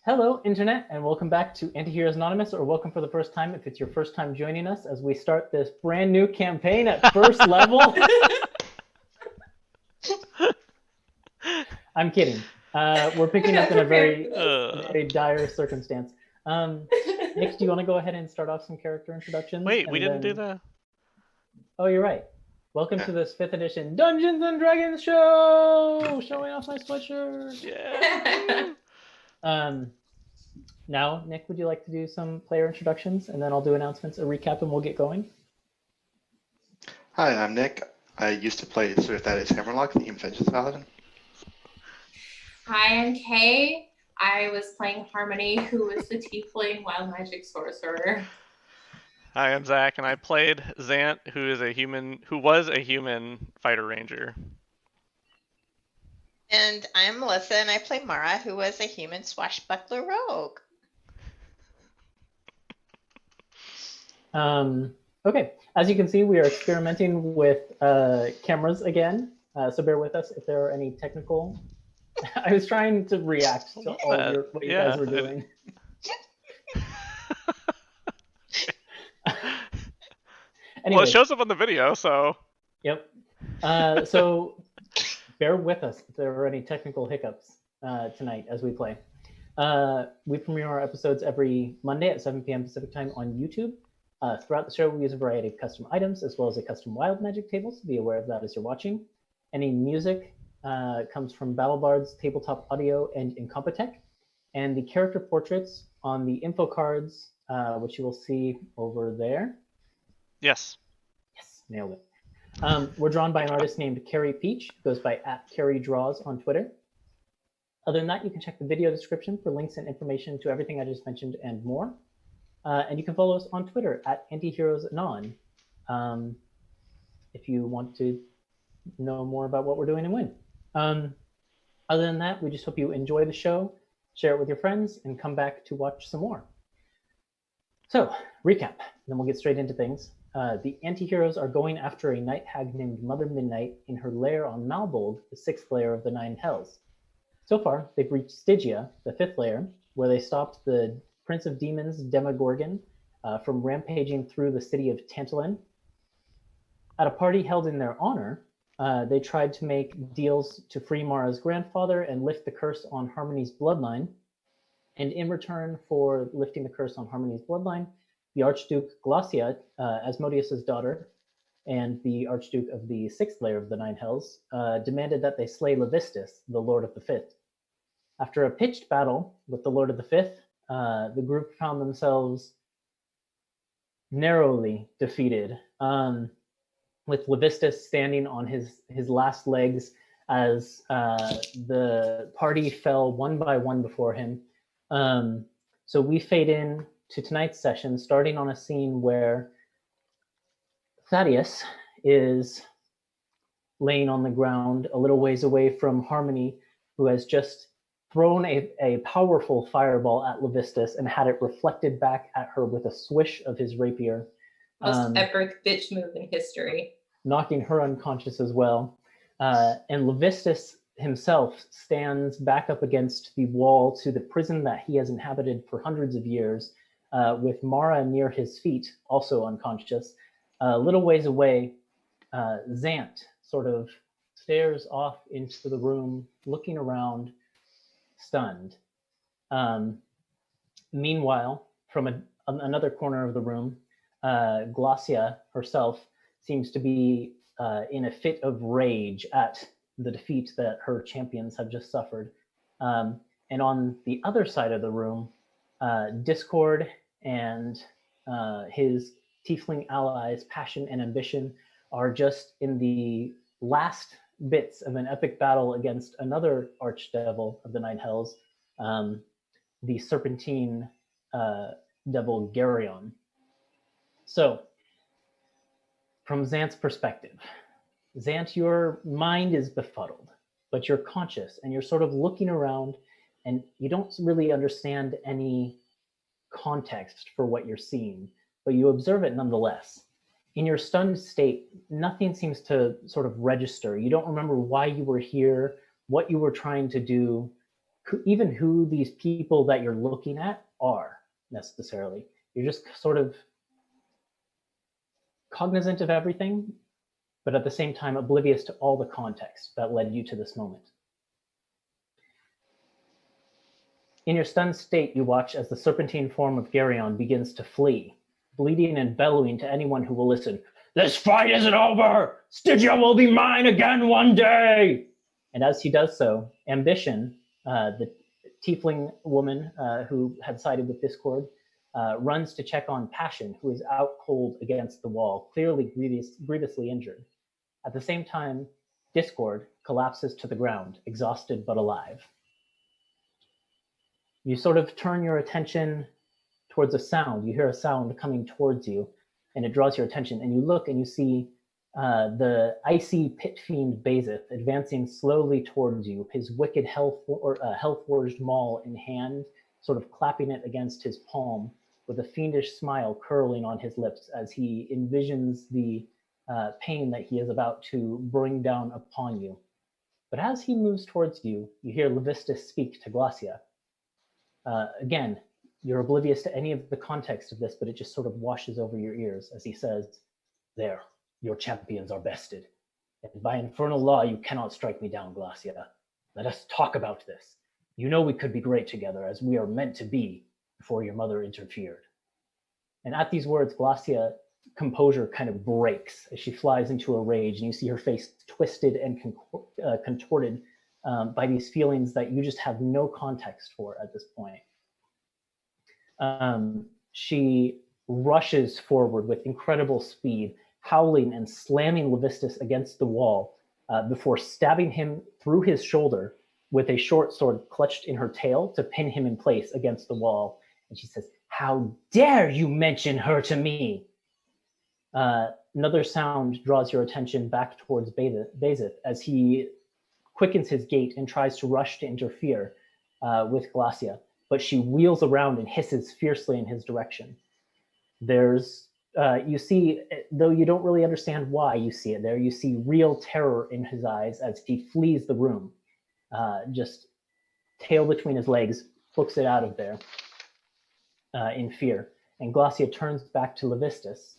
Hello, Internet, and welcome back to Antiheroes Anonymous, or welcome for the first time if it's your first time joining us as we start this brand new campaign at first level. I'm kidding. We're picking up in a very dire circumstance. Nick, do you want to go ahead and start off some character introductions? Wait, we didn't do that. Oh, you're right. Welcome to this 5th edition Dungeons and Dragons show! Showing off my sweatshirt. Yeah. Now, Nick, would you like to do some player introductions, and then I'll do announcements, a recap, and we'll get going? Hi, I'm Nick. I used to play Swift that is Hammerlock, the Human Vengeance Paladin. Hi, I'm Kay. I was playing Harmony, who was the Tiefling Wild Magic Sorcerer. Hi, I'm Zach, and I played Zant, who was a human fighter ranger. And I'm Melissa, and I play Mara, who was a human swashbuckler rogue. Okay, as you can see, we are experimenting with cameras again, so bear with us if there are any technical... I was trying to react to all of what you guys were doing. Well, it shows up on the video, so... Yep. So bear with us if there are any technical hiccups tonight as we play. We premiere our episodes every Monday at 7 p.m. Pacific time on YouTube. Throughout the show, we use a variety of custom items as well as a custom wild magic table, so be aware of that as you're watching. Any music comes from BattleBards, TabletopAudio, and Incompetech. And the character portraits on the info cards, which you will see over there. Yes. Yes, nailed it. We're drawn by an artist named Carrie Peach, goes by @CarrieDraws on Twitter. Other than that, you can check the video description for links and information to everything I just mentioned and more. And you can follow us on Twitter @AntiheroesAnon if you want to know more about what we're doing and when. Other than that, we just hope you enjoy the show, share it with your friends, and come back to watch some more. So, recap, then we'll get straight into things. The Antiheroes are going after a night hag named Mother Midnight in her lair on Malbold, the 6th layer of the 9 Hells. So far, they've reached Stygia, the 5th layer, where they stopped the Prince of Demons, Demogorgon, from rampaging through the city of Tantalin. At a party held in their honor, they tried to make deals to free Mara's grandfather and lift the curse on Harmony's bloodline. And in return for lifting the curse on Harmony's bloodline, the Archduke Glacia, Asmodeus's daughter, and the Archduke of the 6th layer of the 9 Hells, demanded that they slay Levistus, the Lord of the 5th. After a pitched battle with the Lord of the 5th, the group found themselves narrowly defeated, with Levistus standing on his last legs as the party fell one by one before him. So we fade in to tonight's session, starting on a scene where Thaddeus is laying on the ground a little ways away from Harmony, who has just thrown a powerful fireball at Levistus and had it reflected back at her with a swish of his rapier. Most epic bitch move in history. Knocking her unconscious as well. And Levistus himself stands back up against the wall to the prison that he has inhabited for hundreds of years, with Mara near his feet, also unconscious. A little ways away, Zant sort of stares off into the room, looking around, stunned. Meanwhile, from another corner of the room, Glacia herself seems to be in a fit of rage at the defeat that her champions have just suffered. And on the other side of the room, Discord and his tiefling allies, Passion and Ambition, are just in the last bits of an epic battle against another archdevil of the 9 Hells, the Serpentine devil Gregorian. So, from Zant's perspective, Zant, your mind is befuddled, but you're conscious and you're sort of looking around and you don't really understand any context for what you're seeing, but you observe it nonetheless. In your stunned state, nothing seems to sort of register. You don't remember why you were here, what you were trying to do. even who these people that you're looking at are necessarily. You're just sort of cognizant of everything, but at the same time oblivious to all the context that led you to this moment. In your stunned state, you watch as the serpentine form of Gregorian begins to flee, bleeding and bellowing to anyone who will listen. This fight isn't over! Stygia will be mine again one day! And as he does so, Ambition, the tiefling woman who had sided with Discord, runs to check on Passion, who is out cold against the wall, clearly grievously injured. At the same time, Discord collapses to the ground, exhausted but alive. You sort of turn your attention towards a sound. You hear a sound coming towards you, and it draws your attention. And you look and you see the icy pit fiend Bazith advancing slowly towards you, his wicked hell-forged maul in hand, sort of clapping it against his palm, with a fiendish smile curling on his lips as he envisions the pain that he is about to bring down upon you. But as he moves towards you, you hear Levistus speak to Glacia. Again, you're oblivious to any of the context of this, but it just sort of washes over your ears as he says, "There, your champions are bested. And by infernal law, you cannot strike me down, Glacia. Let us talk about this. You know we could be great together, as we are meant to be, before your mother interfered." And at these words, Glacia's composure kind of breaks as she flies into a rage, and you see her face twisted and contorted by these feelings that you just have no context for at this point. She rushes forward with incredible speed, howling and slamming Levistus against the wall before stabbing him through his shoulder with a short sword clutched in her tail to pin him in place against the wall. And she says, "How dare you mention her to me?" Another sound draws your attention back towards Bazith as he quickens his gait and tries to rush to interfere with Glacia, but she wheels around and hisses fiercely in his direction. There's, you see, though you don't really understand why you see it there, you see real terror in his eyes as he flees the room, just tail between his legs, books it out of there in fear. And Glacia turns back to Levistus,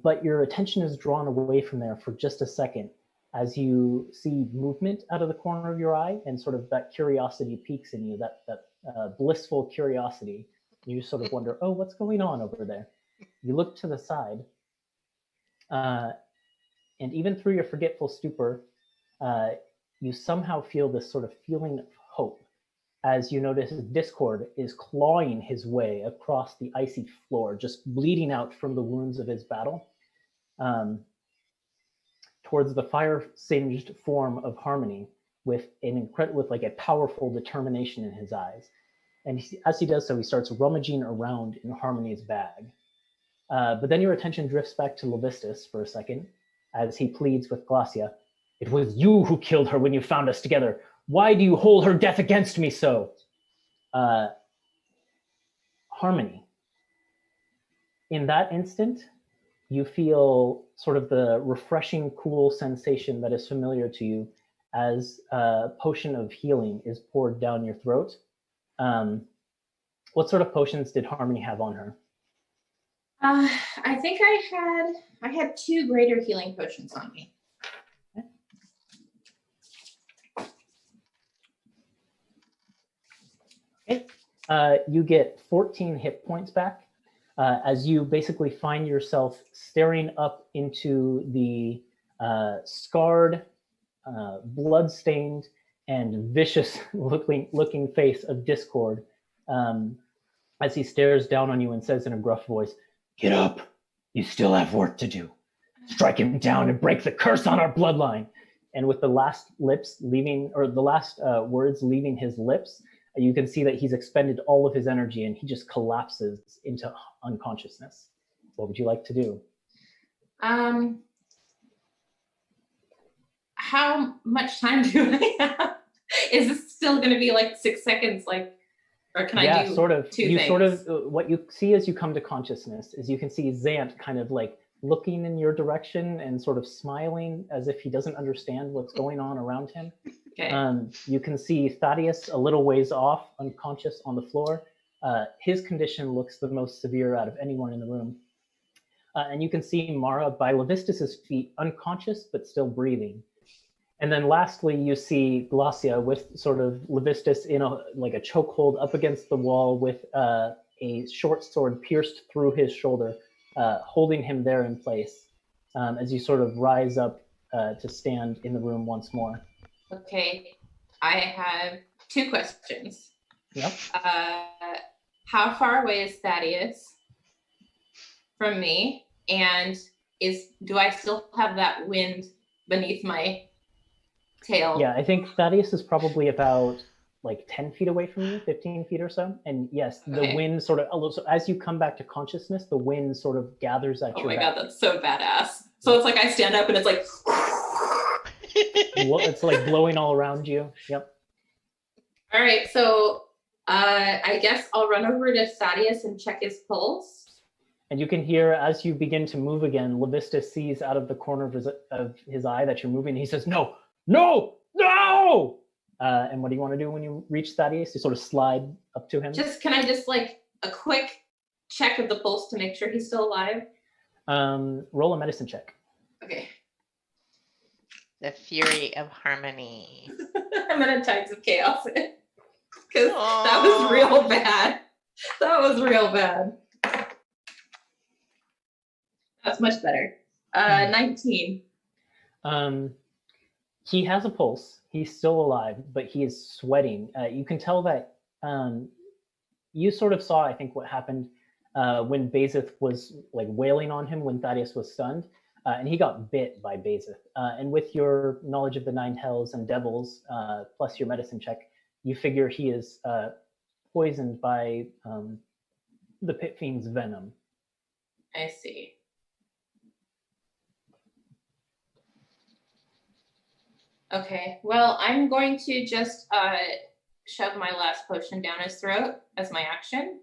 but your attention is drawn away from there for just a second as you see movement out of the corner of your eye, and sort of that curiosity peaks in you, that blissful curiosity. You sort of wonder, oh, what's going on over there? You look to the side, and even through your forgetful stupor, you somehow feel this sort of feeling of hope as you notice Discord is clawing his way across the icy floor, just bleeding out from the wounds of his battle, towards the fire-singed form of Harmony with like a powerful determination in his eyes. And as he does so, he starts rummaging around in Harmony's bag. But then your attention drifts back to Levistus for a second as he pleads with Glacia. "It was you who killed her when you found us together. Why do you hold her death against me so?" Harmony. In that instant, you feel sort of the refreshing, cool sensation that is familiar to you as a potion of healing is poured down your throat. What sort of potions did Harmony have on her? I think I had 2 greater healing potions on me. Okay. You get 14 hit points back as you basically find yourself staring up into the scarred, blood-stained, and vicious looking face of Discord as he stares down on you and says in a gruff voice, "Get up. You still have work to do. Strike him down and break the curse on our bloodline." And with the last words leaving his lips, you can see that he's expended all of his energy and he just collapses into unconsciousness. What would you like to do? How much time do I have? Is this still going to be like 6 seconds? Or can I do sort of. 2 you things? Sort of, what you see as you come to consciousness is you can see Zant kind of like looking in your direction and sort of smiling as if he doesn't understand what's going on around him. Okay. You can see Thaddeus a little ways off, unconscious on the floor. His condition looks the most severe out of anyone in the room. And you can see Mara by Levistus's feet, unconscious but still breathing. And then lastly, you see Glacia with sort of Levistus in a chokehold up against the wall with a short sword pierced through his shoulder, holding him there in place as you sort of rise up to stand in the room once more. Okay. I have 2 questions. Yep. How far away is Thaddeus from me? And do I still have that wind beneath my tail? Yeah, I think Thaddeus is probably about 10 feet away from you, 15 feet or so. And yes, the Okay. wind sort of, so as you come back to consciousness, the wind sort of gathers at Oh your my back. god, that's so badass. So it's like I stand up and it's like It's like blowing all around you. Yep. all right, so I guess I'll run over to Thaddeus and check his pulse. And you can hear as you begin to move again, Levistus sees out of the corner of his eye that you're moving. And he says, "No, no, no!" And what do you want to do when you reach Thaddeus? You sort of slide up to him. Can I just a quick check of the pulse to make sure he's still alive? Roll a medicine check. Okay. The fury of harmony. I'm gonna Tides of Chaos it. Because that was real bad. That was real bad. That's much better. 19. He has a pulse. He's still alive, but he is sweating. You can tell that you sort of saw, I think, what happened when Bazith was wailing on him when Thaddeus was stunned, and he got bit by Bazith. And with your knowledge of the 9 hells and devils, plus your medicine check, you figure he is poisoned by the Pit Fiend's venom. I see. Okay, well, I'm going to just shove my last potion down his throat as my action.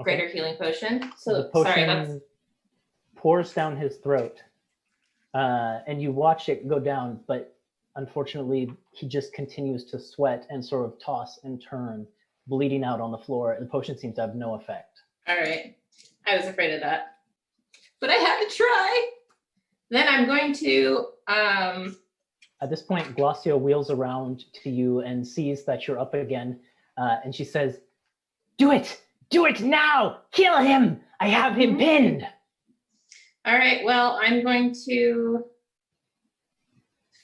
Okay. Greater healing potion. So The potion sorry, that's pours down his throat, and you watch it go down, but unfortunately, he just continues to sweat and sort of toss and turn, bleeding out on the floor. The potion seems to have no effect. all right. I was afraid of that, but I had to try. Then I'm going to At this point, Glacia wheels around to you and sees that you're up again, and she says, "Do it! Do it now! Kill him! I have him pinned!" all right, well, I'm going to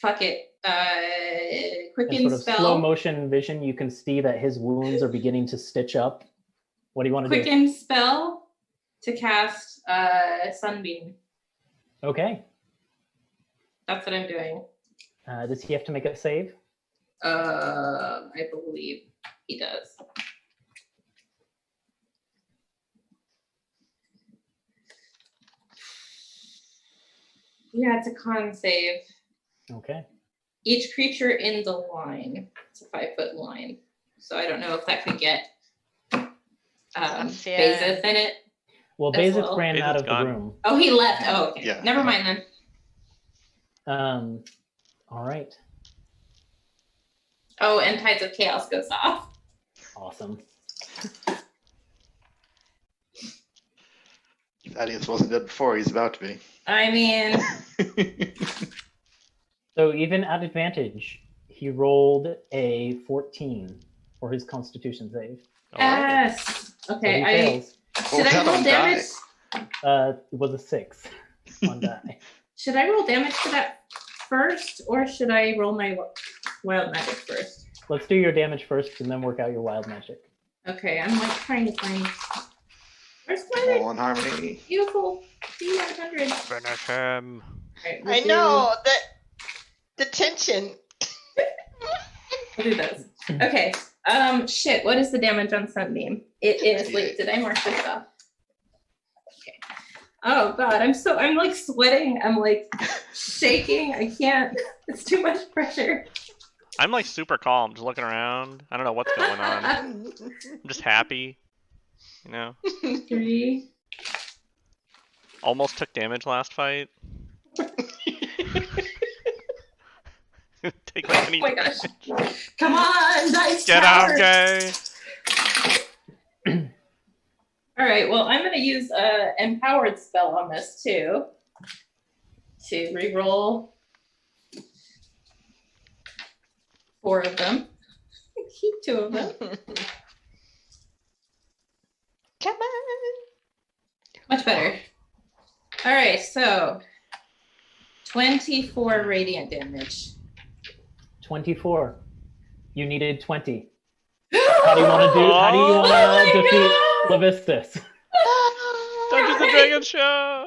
fuck it. In Quicken sort of spell. slow motion vision, you can see that his wounds are beginning to stitch up. What do you want to do? Quicken spell to cast Sunbeam. Okay. That's what I'm doing. Does he have to make a save? I believe he does. Yeah, it's a con save. Okay. Each creature in the line. It's a 5-foot line. So I don't know if that could get Bazith in it. Well, As Bazith well. ran out Bazith's of gone. the room. Oh, he left. Oh, okay. Yeah. Never mind then. All right. Oh, and Tides of Chaos goes off. Awesome. Thaddeus wasn't dead before, he's about to be. I mean, So even at advantage, he rolled a 14 for his Constitution save. I like it. yes. So Okay, he I fails. should I roll damage? It was a 6 on die. Should I roll damage to that first, or should I roll my wild magic first? Let's do your damage first and then work out your wild magic. Okay, I'm trying to find. Where's my All in harmony. beautiful D100? Finish him. Alright, I know that the tension. We'll do this. Okay. Shit. What is the damage on Sunbeam? It is. Wait, did I mark this up? Okay. Oh god, I'm sweating. I'm shaking. I can't. It's too much pressure. I'm super calm, just looking around. I don't know what's going on. I'm just happy. You know? 3. Almost took damage last fight. Take like any Oh my damage. gosh. Come on, dice Get tower. out, gay. All right, well, I'm going to use a empowered spell on this too to reroll 4 of them. Keep 2 of them. Come on. Much better. All right, so 24 radiant damage. 24. You needed 20. How do you want to do? How do you want to Oh defeat my Levistus? Dungeons and Dragons show.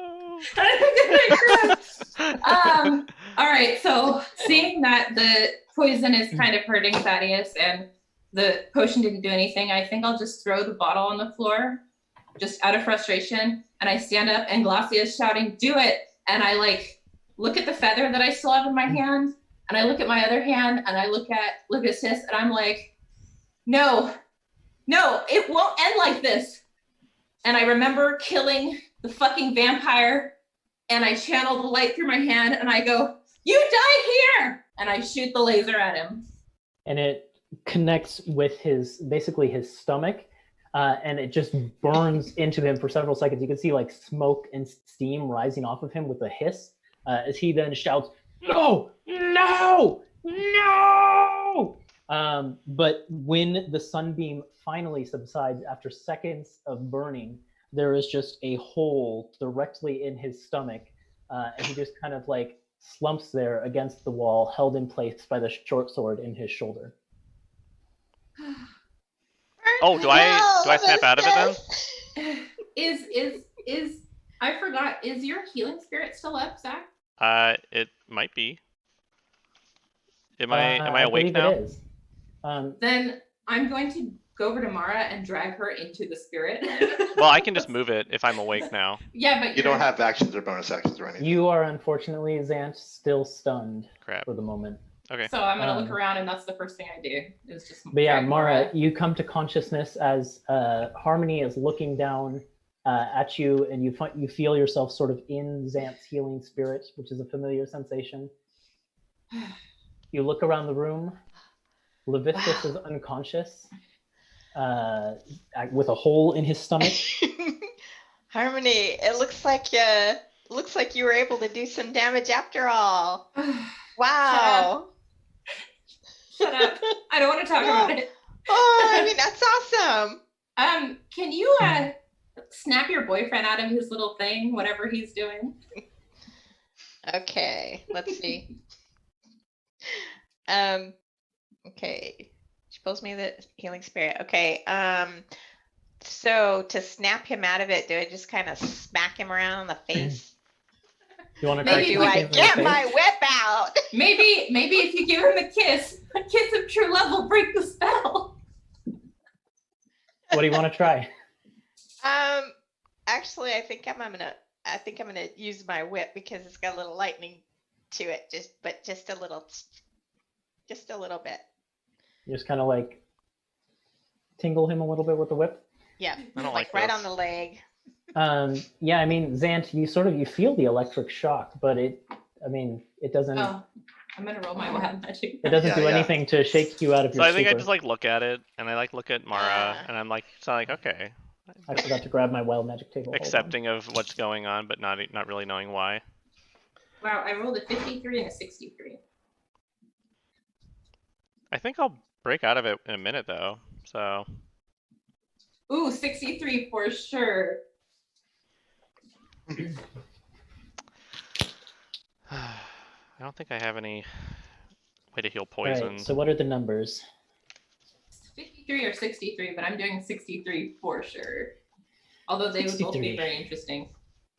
All right, so seeing that the poison is kind of hurting Thaddeus and the potion didn't do anything, I think I'll just throw the bottle on the floor just out of frustration. And I stand up and Glacia is shouting, "Do it!" And I like look at the feather that I still have in my hand, and I look at my other hand, and I look at Levistus, and I'm like, no, it won't end like this. And I remember killing the fucking vampire, and I channel the light through my hand, and I go, "You die here!" And I shoot the laser at him. And it connects with basically his stomach, and it just burns into him for several seconds. You can see like smoke and steam rising off of him with a hiss, as he then shouts, "No! No! No!" But when the sunbeam finally subsides after seconds of burning, there is just a hole directly in his stomach, and he just kind of like slumps there against the wall, held in place by the short sword in his shoulder. Oh, do I snap out of it then? Is I forgot, is your healing spirit still up, Zach? It might be. Am I awake believe now? It is. Then I'm going to go over to Mara and drag her into the spirit. Well, I can just move it if I'm awake now. Yeah, but You don't have actions or bonus actions or anything. You are unfortunately, Zant, still stunned Crap. for the moment. Okay. So I'm gonna look around, and that's the first thing I do. Is just. But yeah, drag Mara, you come to consciousness as Harmony is looking down at you, and you feel yourself sort of in Zant's healing spirit, which is a familiar sensation. You look around the room. Levistus is unconscious, with a hole in his stomach. Harmony, it looks like you were able to do some damage after all. Wow. Shut up! I don't want to talk about it. Oh, I mean, that's awesome. Can you snap your boyfriend out of his little thing, whatever he's doing? Okay, let's see. Okay. She pulls me the healing spirit. Okay. So to snap him out of it, do I just kind of smack him around the face? You want to Maybe try Do we I smacking him in the get face? my whip out? Maybe if you give him a kiss of true love will break the spell. What do you want to try? Actually, I think I'm gonna use my whip because it's got a little lightning to it. Just a little bit. You just kind of like tingle him a little bit with the whip. Yeah, I don't like like right this. on the leg. Yeah, I mean, Zant, you feel the electric shock, but it doesn't Oh, I'm gonna roll my wild magic. it doesn't do Yeah. anything to shake you out of So your I think I stupor. just like look at it, and I like look at Mara, and I'm like, okay, I forgot to grab my wild magic table. Hold on. accepting of what's going on, but not really knowing why. Wow, I rolled a 53 and a 63. I think I'll break out of it in a minute though. So Ooh, 63 for sure. I don't think I have any way to heal All right, poison. so what are the numbers? 53 or 63, but I'm doing 63 for sure. Although they would both 63. be very interesting.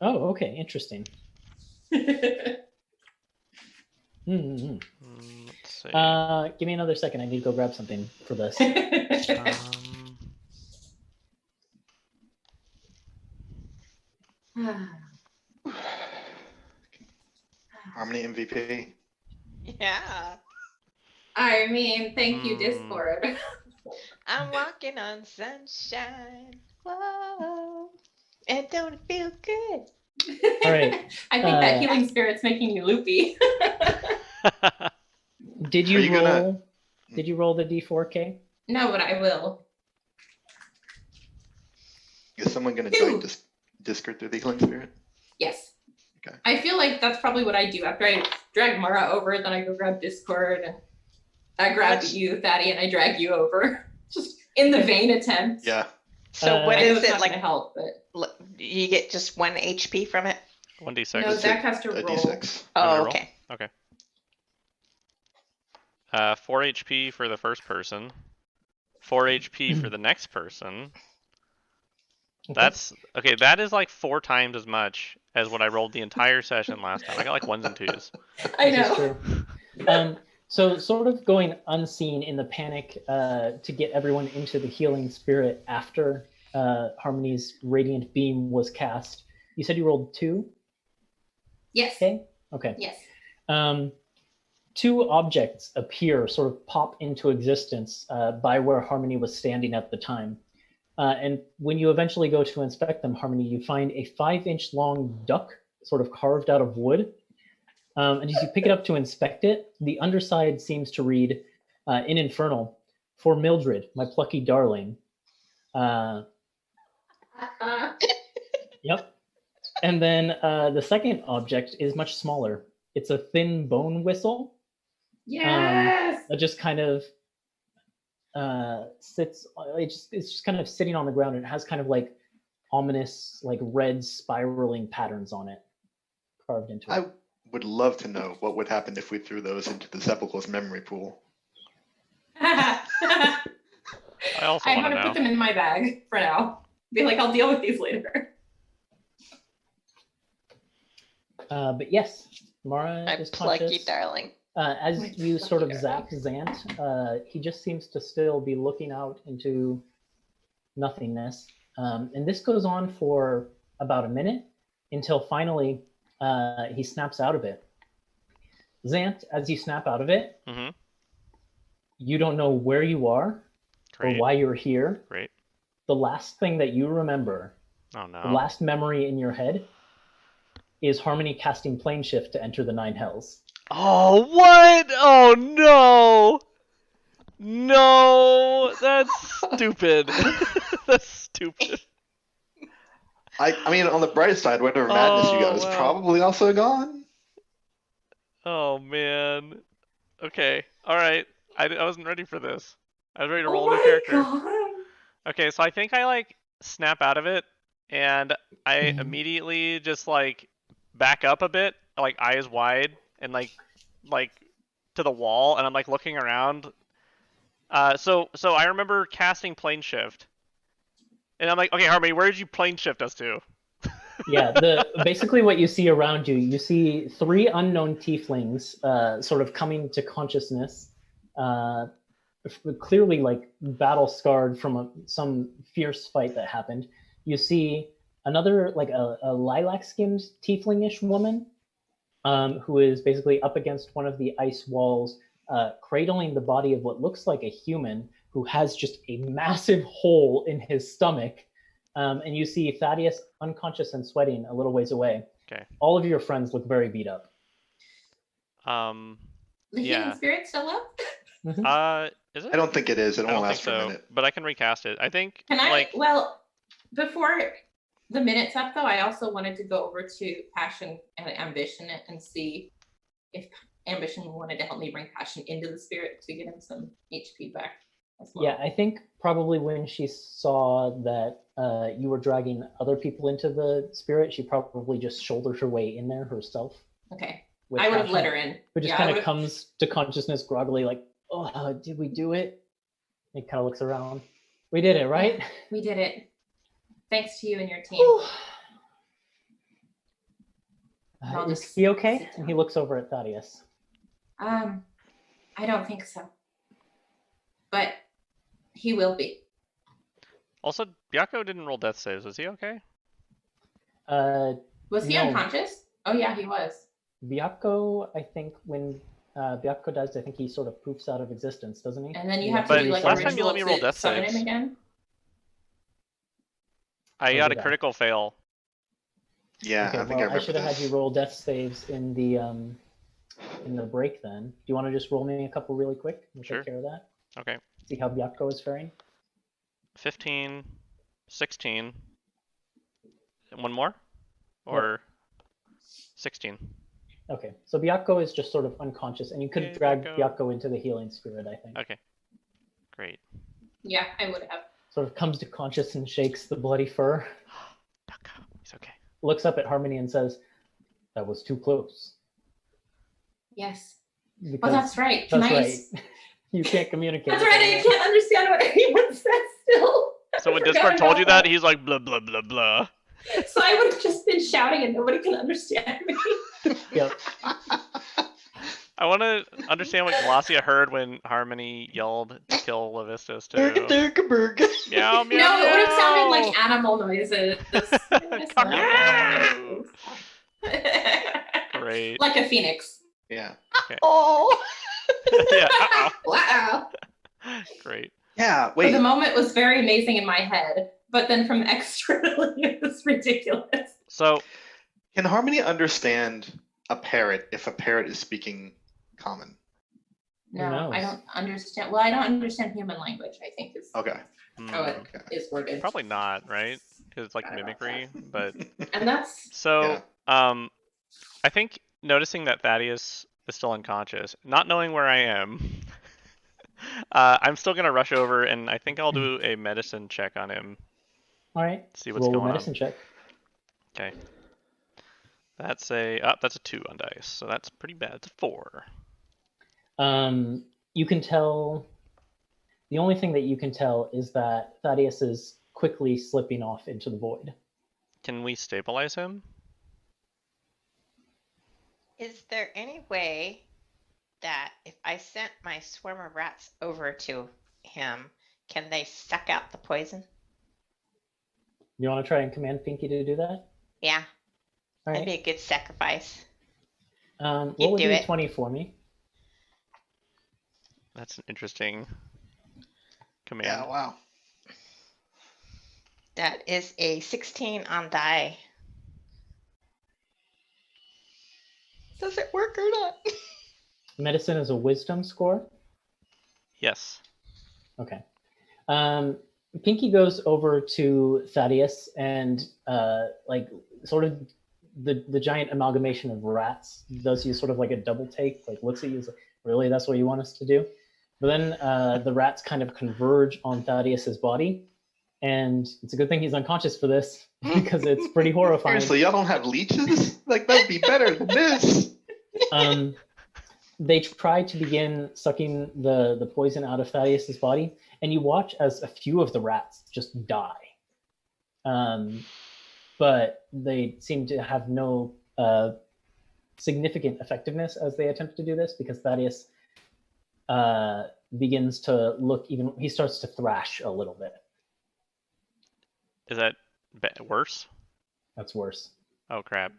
Oh, okay, interesting. Mm-hmm. Let's see. Give me another second. I need to go grab something for this. Harmony MVP. Yeah. I mean, thank you, Discord. I'm walking on sunshine. Whoa. And don't it feel good? All right, I think that healing spirit's making you loopy. Did you Are you roll? gonna- Did you roll the d4K? No, but I will. Is someone gonna Two. drag Discord through the healing spirit? Yes. Okay. I feel like that's probably what I do after I drag Mara over. Then I go grab Discord. And I grab Which- you, Thaddy, and I drag you over. Just in the vain attempt. Yeah. So what I know is it's it not like? gonna help, but You get just 1 HP from it? 1d6. no, It's Zach has to a roll. D6. Want me to Oh, roll? okay. Okay. 4 HP for the first person. 4 HP for the next person. Okay. That's okay. That is like 4 times as much as what I rolled the entire session last time. I got like 1s and 2s. I This is know. true. So sort of going unseen in the panic to get everyone into the healing spirit after Harmony's radiant beam was cast. You said you rolled 2. Yes. Okay. Yes. 2 objects appear, sort of pop into existence by where Harmony was standing at the time. And when you eventually go to inspect them, Harmony, you find a 5-inch long duck sort of carved out of wood. And as you pick it up to inspect it, the underside seems to read in Infernal, "For Mildred, my plucky darling." Yep. And then the second object is much smaller. It's a thin bone whistle Yes. that just kind of sits. It's just kind of sitting on the ground, and it has kind of like ominous, like red spiraling patterns on it carved into it. I would love to know what would happen if we threw those into the sepulchre's memory pool. I also I'm want to gonna put know. them in my bag for now. Be like, I'll deal with these later. But yes, Mara My is plucky conscious. darling. As My you sort of plucky zap Zant, he just seems to still be looking out into nothingness. And this goes on for about a minute until finally he snaps out of it. Zant, as you snap out of it, Mm-hmm. you don't know where you are Great. or why you're here. Great. The last thing that you remember, Oh the no. last memory in your head, is Harmony casting plane shift to enter the 9 hells. Oh what? Oh no. No, that's stupid. That's stupid. I mean, on the bright side, whatever madness you got Oh, is wow. probably also gone. Oh man. Okay. All right. I wasn't ready for this. I was ready to Oh roll a new my character. God. Okay, so I think I like snap out of it, and I Mhm. immediately just like back up a bit, like eyes wide, and like to the wall, and I'm like looking around. So I remember casting plane shift, and I'm like, okay, Harmony, where did you plane shift us to? Yeah, basically what you see around you, you see 3 unknown tieflings sort of coming to consciousness, clearly like battle scarred from some fierce fight that happened. You see another like a lilac skinned tieflingish woman who is basically up against one of the ice walls, cradling the body of what looks like a human who has just a massive hole in his stomach. And you see Thaddeus unconscious and sweating a little ways away. Okay. All of your friends look very beat up. The Yeah. healing spirit still up? Is it? I don't think it is. It I only don't think lasts for a so, minute. but I can recast it. I think Can I? like Well, before the minute's up, though, I also wanted to go over to Passion and Ambition and see if Ambition wanted to help me bring Passion into the spirit to get him some HP back as well. Yeah, I think probably when she saw that you were dragging other people into the spirit, she probably just shouldered her way in there herself. Okay. with I would have Passion, let her in. Who just Yeah, I kind of would've- comes to consciousness groggily, like, "Oh, did we do it?" He kind of looks around. We did it, right? We did it. Thanks to you and your team. Whew. I'll Is just he okay? sit And he down. looks over at Thaddeus. I don't think so. But he will be. also Byako didn't roll death saves. Was he okay? Was he No. unconscious? Oh yeah, he was. Byako, I think when Byako dies, I think he sort of poofs out of existence, doesn't he? And then you Yeah. have to But do like last a time you let ritual me roll to death summon saves. him again. I Oh, got a did I? critical fail. Yeah, Okay, I think I well, I remember should have had this. you roll death saves in the in the break then. Do you want to just roll me a couple really quick? We'll Sure. take care of that. Okay. See how Byakko is faring. 15, 16. One more? Or 16? Okay, so Byakko is just sort of unconscious, and you could Yay, drag Byakko. Byakko into the healing spirit, I think. Okay. Great. Yeah, I would have. Sort of comes to conscious and shakes the bloody fur, Byakko, he's okay. looks up at Harmony and says, "That was too close." Yes. Because Oh, that's right. Can that's I? right. You can't communicate. That's with right. I anyone. can't understand what anyone says still. So when I forgot Discord told about you that, he's like, blah, blah, blah, blah. So I would have just been shouting and nobody can understand me. Yep. I want to understand what Glossia heard when Harmony yelled to kill Levistus, too. Durgaburg. Meow, meow, No, it would have sounded meow. like animal noises. Cock-a-doodle. Great. Like a phoenix. Yeah. Oh. Yeah, uh-oh. Wow. Great. Yeah. For Wait. the moment was very amazing in my head, but then from externally it was ridiculous. So, Can Harmony understand a parrot if a parrot is speaking common? No, knows? I don't understand. Well, I don't understand human language, I think is Okay. how it Okay. is worded. Probably not, right? Because it's like I don't know mimicry, but... And that's So, I think noticing that Thaddeus is still unconscious, not knowing where I am, I'm still gonna rush over and I think I'll do a medicine check on him. All right. See what's Roll a going medicine on. check. Okay. That's a 2 on dice, so that's pretty bad. It's a 4. You can tell. The only thing that you can tell is that Thaddeus is quickly slipping off into the void. Can we stabilize him? Is there any way that if I sent my swarm of rats over to him, can they suck out the poison? You want to try and command Pinky to do that? Yeah, All that'd right. be a good sacrifice. Roll a do it. d20 for me. That's an interesting command. Yeah. Wow. That is a 16 on die. Does it work or not? Medicine is a wisdom score. Yes. Okay. Pinky goes over to Thaddeus and like sort of the giant amalgamation of rats does you sort of like a double take, like looks at you, is like, really, that's what you want us to do? But then the rats kind of converge on Thaddeus's body, and it's a good thing he's unconscious for this because it's pretty horrifying. Seriously, y'all don't have leeches? Like that'd be better than this. They try to begin sucking the poison out of Thaddeus's body, and you watch as a few of the rats just die. But they seem to have no significant effectiveness as they attempt to do this, because Thaddeus begins to look he starts to thrash a little bit. Is that worse? That's worse. Oh, crap.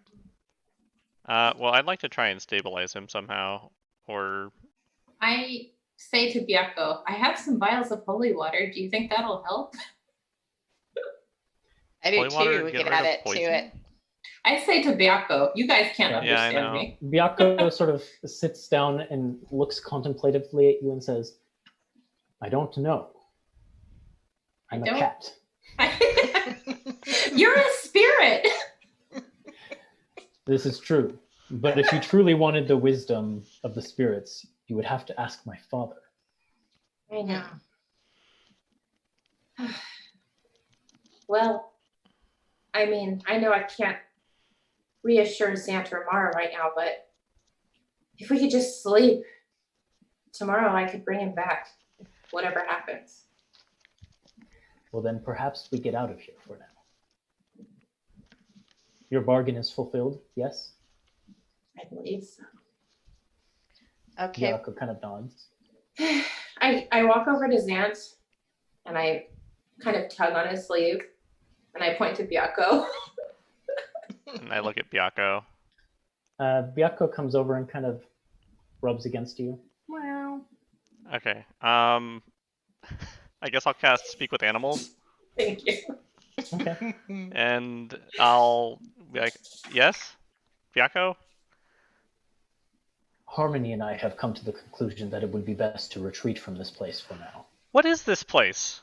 Well, I'd like to try and stabilize him somehow, or... I say to Byakko, I have some vials of holy water. Do you think that'll help? I do Holy water, too. We get can rid add of it to poison? it. I say to Byakko, you guys can't Yeah, I understand know. me. Byakko sort of sits down and looks contemplatively at you and says, I don't know. I'm a don't- cat. You're a spirit. This is true. But if you truly wanted the wisdom of the spirits, you would have to ask my father. I know. Well, I mean, I know I can't reassure Xant or Mara right now, but if we could just sleep, tomorrow I could bring him back, whatever happens. Well, then perhaps we get out of here for now. Your bargain is fulfilled, yes? I believe so. Okay. Byakko kind of nods. I walk over to Xant and I kind of tug on his sleeve and I point to Byakko. And I look at Byakko. Byakko comes over and kind of rubs against you. Wow. Okay. I guess I'll cast Speak with Animals, Thank you. Okay. and I'll be like, yes? Byakko? Harmony and I have come to the conclusion that it would be best to retreat from this place for now. What is this place?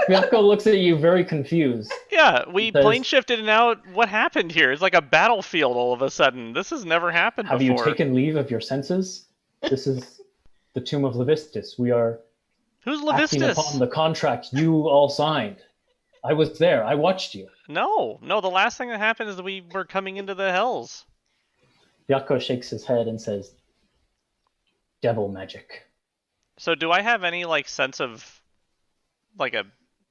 Ryako looks at you very confused. Yeah, we Says- plane shifted and now what happened here? It's like a battlefield all of a sudden. This has never happened Have before. you taken leave of your senses? This is the tomb of Levistus. We are Who's acting Levistus? upon the contract you all signed. I was there. I watched you. No, the last thing that happened is that we were coming into the hells. Ryako shakes his head and says, devil magic. So do I have any like sense of like a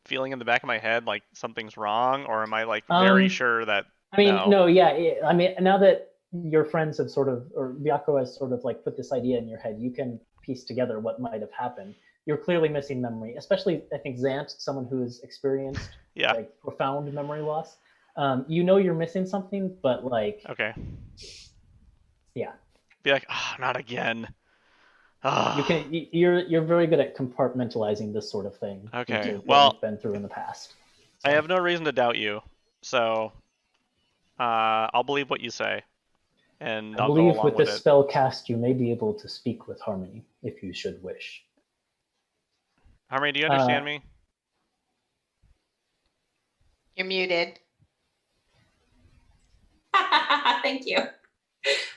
feeling in the back of my head like something's wrong, or am I like very sure that I mean, no. I mean, now that your friends have sort of, or Ryako has sort of like put this idea in your head, you can piece together what might have happened. You're clearly missing memory, especially I think Xant, someone who has experienced like profound memory loss. You know you're missing something, but like Okay. Yeah. Be like, oh, not again. You're very good at compartmentalizing this sort of thing. Okay, due to what well, you've been through in the past. I have no reason to doubt you, so I'll believe what you say, and I I'll go believe along with with this it. spell cast, you may be able to speak with Harmony if you should wish. Harmony, do you understand me? You're muted. Thank you.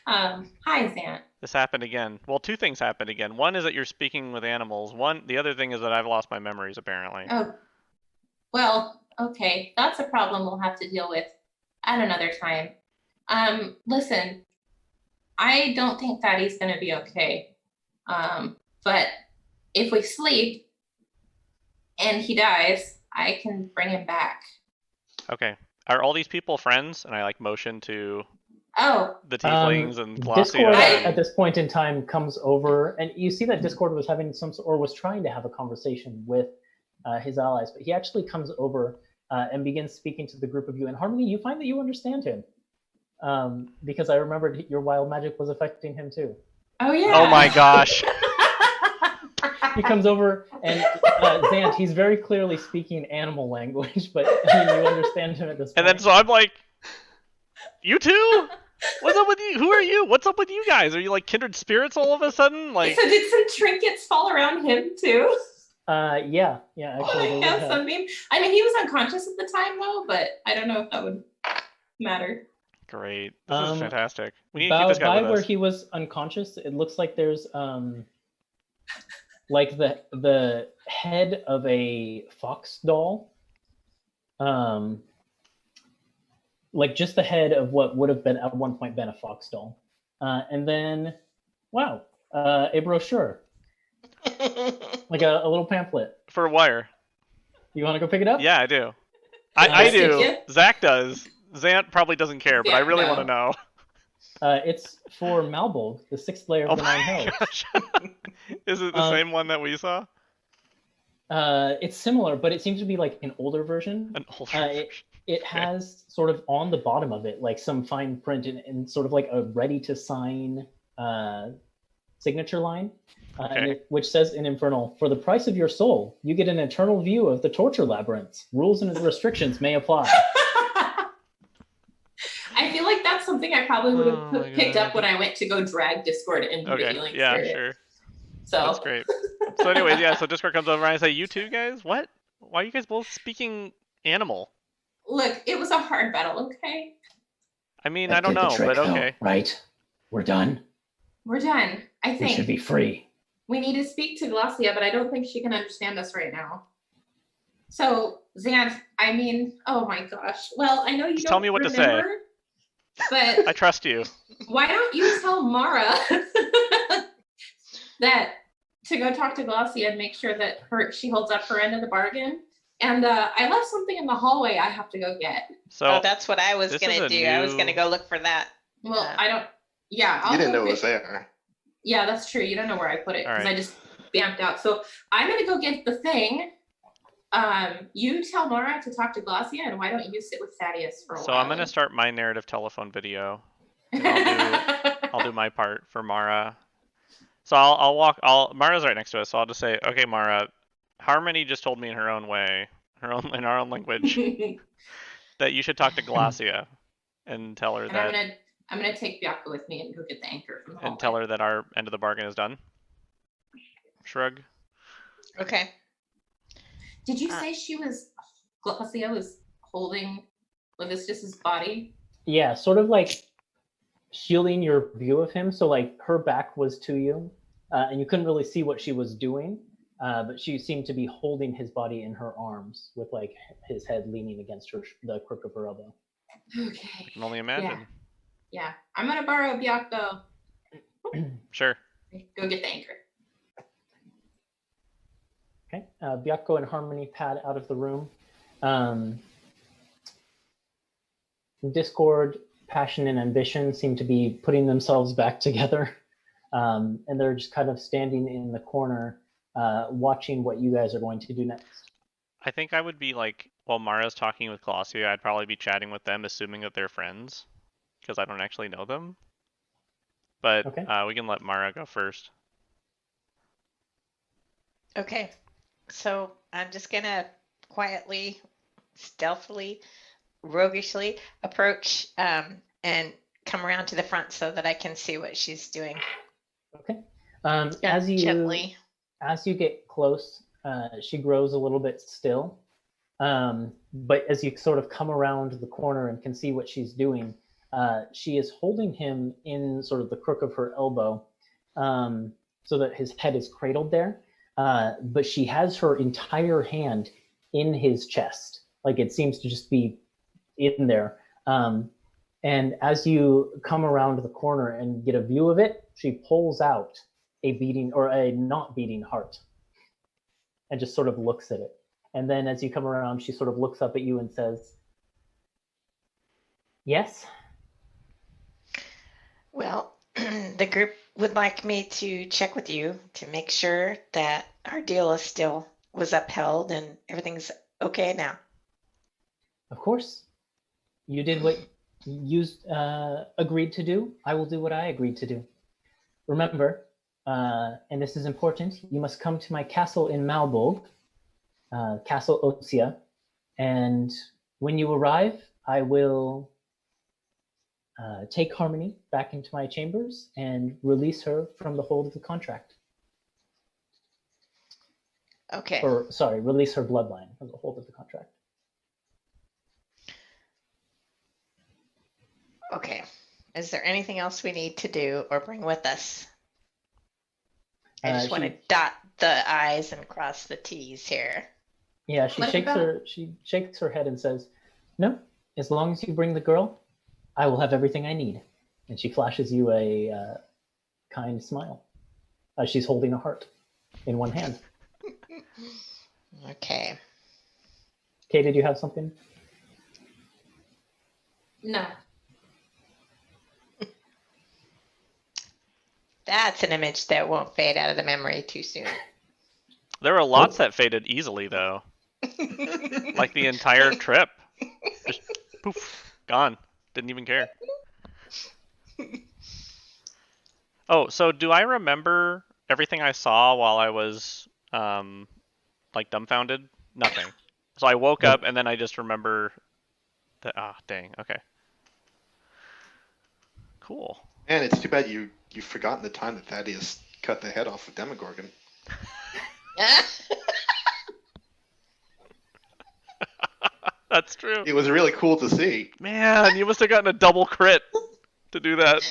Hi, Xant. This happened again. Well, two things happened again. One is that you're speaking with animals. The other thing is that I've lost my memories, apparently. Oh, well, okay. That's a problem we'll have to deal with at another time. Listen, I don't think Fatty's gonna be okay. But if we sleep and he dies, I can bring him back. Okay. Are all these people friends? And I like motion to Oh, the tieflings and Glossia. Discord and... at this point in time comes over, and you see that Discord was having was trying to have a conversation with his allies, but he actually comes over and begins speaking to the group of you. And Harmony, you find that you understand him, because I remembered your wild magic was affecting him too. oh yeah. Oh my gosh. He comes over, and Xant, he's very clearly speaking animal language, but I mean, you understand him at this point. And then so I'm like, you two? What's up with you? Who are you? What's up with you guys? Are you like kindred spirits all of a sudden? Like, So did some trinkets fall around him too? Yeah, actually. they would have. Sunbeam. I mean, he was unconscious at the time though, but I don't know if that would matter. great. This is fantastic. We need to keep By this guy with where us. he was unconscious, it looks like there's like the head of a fox doll, like just the head of what would have been at one point been a fox doll, and then a brochure, like a little pamphlet. For a wire. You want to go pick it up? Yeah, I do. I Did do. you? Zach does. Xant probably doesn't care, but I Zach, really no. want to know. It's for Malbolg, the sixth layer of the Nine Hells. gosh. Is it the same one that we saw? It's similar, but it seems to be like an older version. An older It, it has sort of on the bottom of it, like some fine print and sort of like a ready to sign signature line, which says in Infernal, for the price of your soul, you get an eternal view of the torture labyrinths. Rules and restrictions may apply. I feel like that's something I probably would have Oh my picked God. up when I went to go drag Discord into the Okay, healing yeah, spirit. sure. So That's great. So anyways, yeah, so Discord comes over and I say, you two guys? What? Why are you guys both speaking animal? look, it was a hard battle, okay? I mean, I don't know, but okay. Right? We're done. We're done. I We think should be free. we need to speak to Glossia, but I don't think she can understand us right now. So, Xant, I mean, oh my gosh. Well, I know you Just don't tell me what to say. remember, but I trust you. why don't you tell Mara that to go talk to Glossia and make sure that she holds up her end of the bargain? And I left something in the hallway I have to go get. So Oh, that's what I was this gonna is a do. I was new- gonna go look for that. Well, Yeah. I don't. Yeah, I'll You didn't go know it get- was there. Yeah, that's true. You don't know where I put it because All right. I just bamped out. So I'm gonna go get the thing. You tell Mara to talk to Glossia, and why don't you sit with Thaddeus for a So while? I'm gonna start my narrative telephone video. start. I'll do my part for Mara. So I'll walk. Mara's right next to us, so I'll just say, okay, Mara. Harmony just told me in her own way, in our own language, that you should talk to Glossia and tell her And I'm that. gonna I'm gonna take Byaka with me and go get the anchor from the And tell hallway. her that our end of the bargain is done. Shrug. Okay. Did you say Glacia was holding Levistus's body? Yeah, sort of like shielding your view of him. So like her back was to you, and you couldn't really see what she was doing, but she seemed to be holding his body in her arms with like his head leaning against the crook of her elbow. Okay. I can only imagine. Yeah. I'm gonna borrow Byaka. Sure. Go get the anchor. Okay, Byakko and Harmony pad out of the room. Discord, Passion, and Ambition seem to be putting themselves back together. And they're just kind of standing in the corner, watching what you guys are going to do next. I think I would be like, while Mara's talking with Colossia, I'd probably be chatting with them, assuming that they're friends, because I don't actually know them. But Okay. We can let Mara go first. Okay. So I'm just gonna quietly, stealthily, roguishly approach and come around to the front so that I can see what she's doing. Okay. As Gently. you get close, she grows a little bit still. But as you sort of come around the corner and can see what she's doing, she is holding him in sort of the crook of her elbow, so that his head is cradled there. But she has her entire hand in his chest. Like it seems to just be in there. And as you come around the corner and get a view of it, she pulls out a beating or a not beating heart and just sort of looks at it. And then as you come around, she sort of looks up at you and says, "Yes?" Well, the group would like me to check with you to make sure that our deal was upheld and everything's okay now. Of course. You did what you agreed to do. I will do what I agreed to do. Remember, and this is important, you must come to my castle in Malbolg, Castle Osia, and when you arrive, I will take Harmony back into my chambers and release her from the hold of the contract. Okay. Or, sorry, release her bloodline from the hold of the contract. Okay. Is there anything else we need to do or bring with us? I just want to dot the I's and cross the T's here. Yeah, she shakes her head and says, "No, as long as you bring the girl, I will have everything I need." And she flashes you a kind smile as she's holding a heart in one hand. Okay. Kay, did you have something? No. That's an image that won't fade out of the memory too soon. There were lots that faded easily, though. Like the entire trip. Just poof, gone. Didn't even care. Oh, so do I remember everything I saw while I was like dumbfounded? Nothing. So I woke up and then I just remember that. Ah, dang. Okay. Cool. Man, it's too bad you've forgotten the time that Thaddeus cut the head off of Demogorgon. That's true. It was really cool to see. Man, you must have gotten a double crit to do that.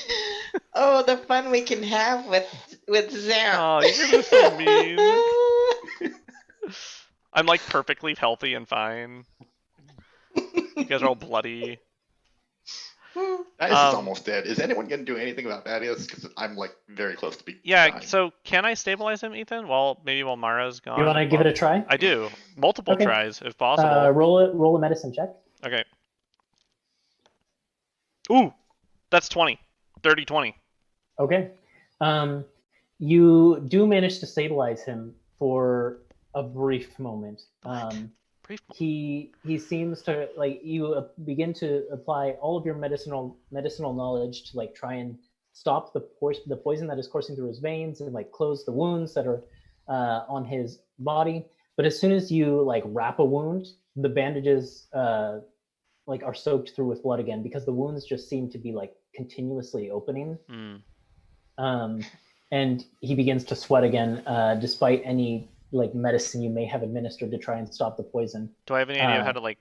Oh, the fun we can have with Zam. Oh, you guys are so mean. I'm like perfectly healthy and fine. You guys are all bloody. Thaddeus is almost dead. Is anyone going to do anything about Thaddeus? Because I'm like very close to being dying. So can I stabilize him, Ethan? Maybe while Mara's gone. You want to give it a try? I do. Multiple Okay. tries, if possible. Roll a medicine check. Okay. Ooh, that's 20. Dirty 20. Okay. You do manage to stabilize him for a brief moment. He seems to, like, you begin to apply all of your medicinal knowledge to like try and stop the poison that is coursing through his veins and like close the wounds that are on his body. But as soon as you like wrap a wound, the bandages like are soaked through with blood again because the wounds just seem to be like continuously opening. And he begins to sweat again, despite any like medicine you may have administered to try and stop the poison. Do I have any idea how to like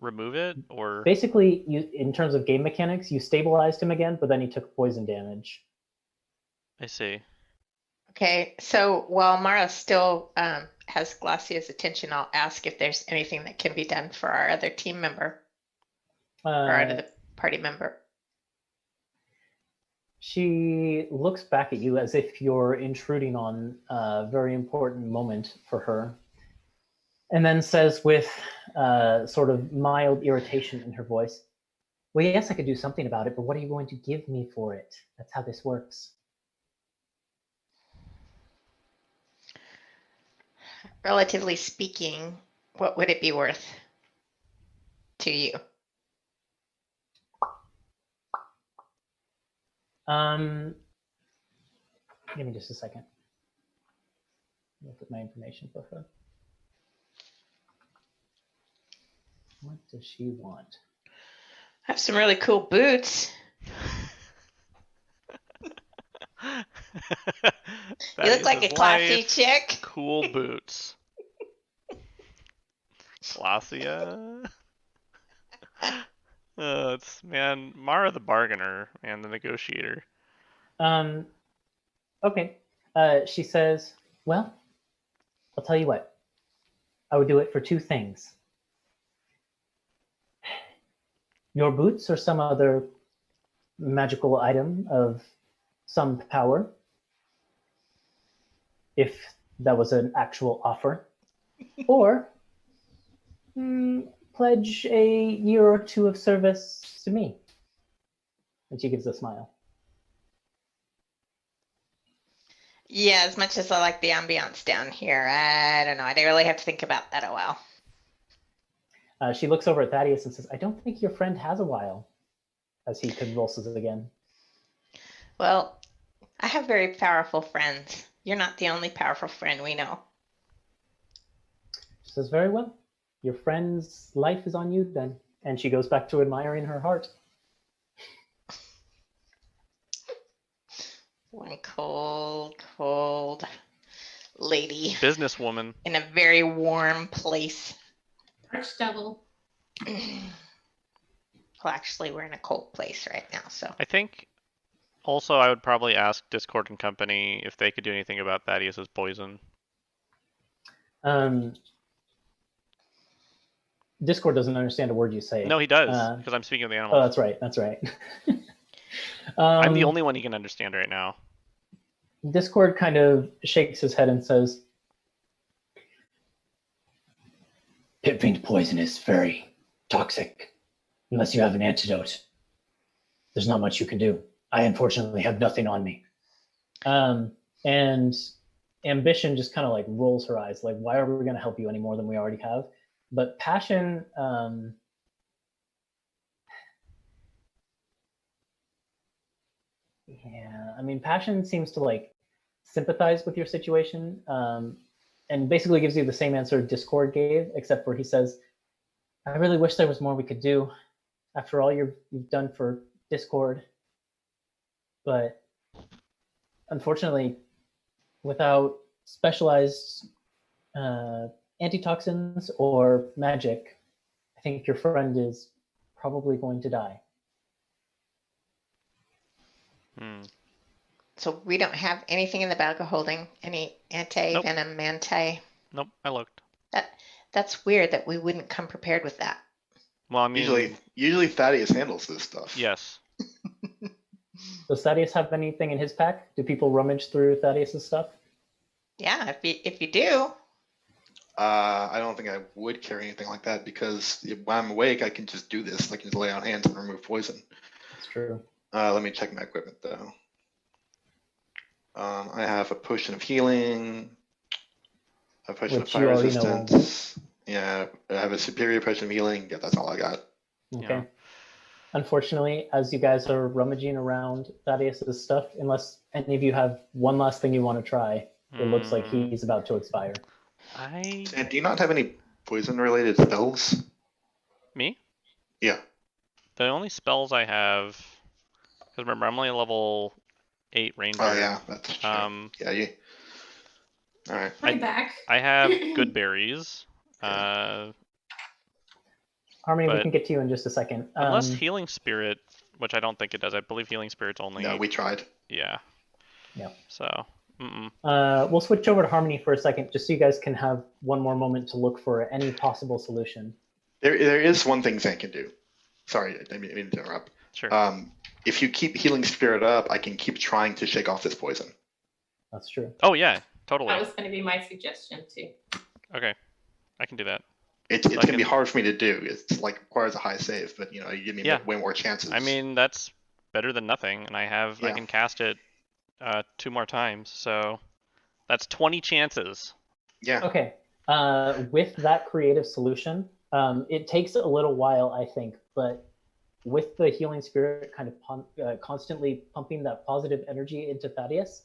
remove it, or basically you, in terms of game mechanics, you stabilized him again, but then he took poison damage. I see. Okay, so while Mara still has Glacia's attention, I'll ask if there's anything that can be done for our other team member or other party member. She looks back at you as if you're intruding on a very important moment for her, and then says with sort of mild irritation in her voice, well, yes, I could do something about it, but what are you going to give me for it? That's how this works. Relatively speaking, what would it be worth to you? Give me just a second. Look at my information for her. What does she want? I have some really cool boots. You look like a classy chick. Cool boots. Glacia. It's man, Mara the bargainer and the negotiator. Okay. She says, well, I'll tell you what. I would do it for two things. Your boots or some other magical item of some power, if that was an actual offer, or pledge a year or two of service to me. And she gives a smile. Yeah, as much as I like the ambiance down here, I don't know. I really have to think about that a while. She looks over at Thaddeus and says, I don't think your friend has a while, as he convulses again. Well, I have very powerful friends. You're not the only powerful friend we know. She says, very well. Your friend's life is on you then. And she goes back to admiring her heart. One cold, cold lady. Businesswoman. In a very warm place. Archdevil. Well, actually, we're in a cold place right now, so. I think also I would probably ask Discord and company if they could do anything about Thaddeus's poison. Discord doesn't understand a word you say. No, he does, because I'm speaking of the animals. Oh, that's right. That's right. I'm the only one he can understand right now. Discord kind of shakes his head and says, Pitfiend poison is very toxic. Unless you have an antidote, there's not much you can do. I unfortunately have nothing on me. And Ambition just kind of like rolls her eyes, like, why are we going to help you any more than we already have? But Passion, yeah, I mean, Passion seems to like sympathize with your situation, and basically gives you the same answer Discord gave, except for he says, I really wish there was more we could do after all you've done for Discord. But unfortunately, without specialized antitoxins or magic, I think your friend is probably going to die. So we don't have anything in the bag of holding, any anti-venom, anti... Nope, I looked. That's weird that we wouldn't come prepared with that. Well, I mean... Usually Thaddeus handles this stuff. Yes. Does Thaddeus have anything in his pack? Do people rummage through Thaddeus's stuff? Yeah, if you do. I don't think I would carry anything like that because when I'm awake, I can just do this. I can just lay on hands and remove poison. That's true. Let me check my equipment though. I have a potion of healing, a potion of fire resistance. Yeah, I have a superior potion of healing. Yeah, that's all I got. Okay. Yeah. Unfortunately, as you guys are rummaging around Thaddeus's stuff, unless any of you have one last thing you want to try, it looks like he's about to expire. And do you not have any poison-related spells? Me? Yeah. The only spells I have, because remember I'm only a level 8 ranger. Oh yeah, that's true. Yeah, you. All right. I'm back. I have good berries. Yeah. Harmony, we But- can get to you in just a second. Unless healing spirit, which I don't think it does. I believe healing spirit's only. No, we tried. Yeah. Yeah. So. We'll switch over to Harmony for a second, just so you guys can have one more moment to look for any possible solution. There is one thing Zan can do. Sorry, I didn't mean to interrupt. Sure. If you keep healing spirit up, I can keep trying to shake off this poison. That's true. Oh yeah, totally. That was going to be my suggestion too. Okay, I can do that. It's going to be hard for me to do. It's like requires a high save, but you give me way more chances. I mean, that's better than nothing, and I can cast it 2 more times, so that's 20 chances. Yeah. Okay. With that creative solution, it takes a little while, I think, but with the healing spirit kind of constantly pumping that positive energy into Thaddeus,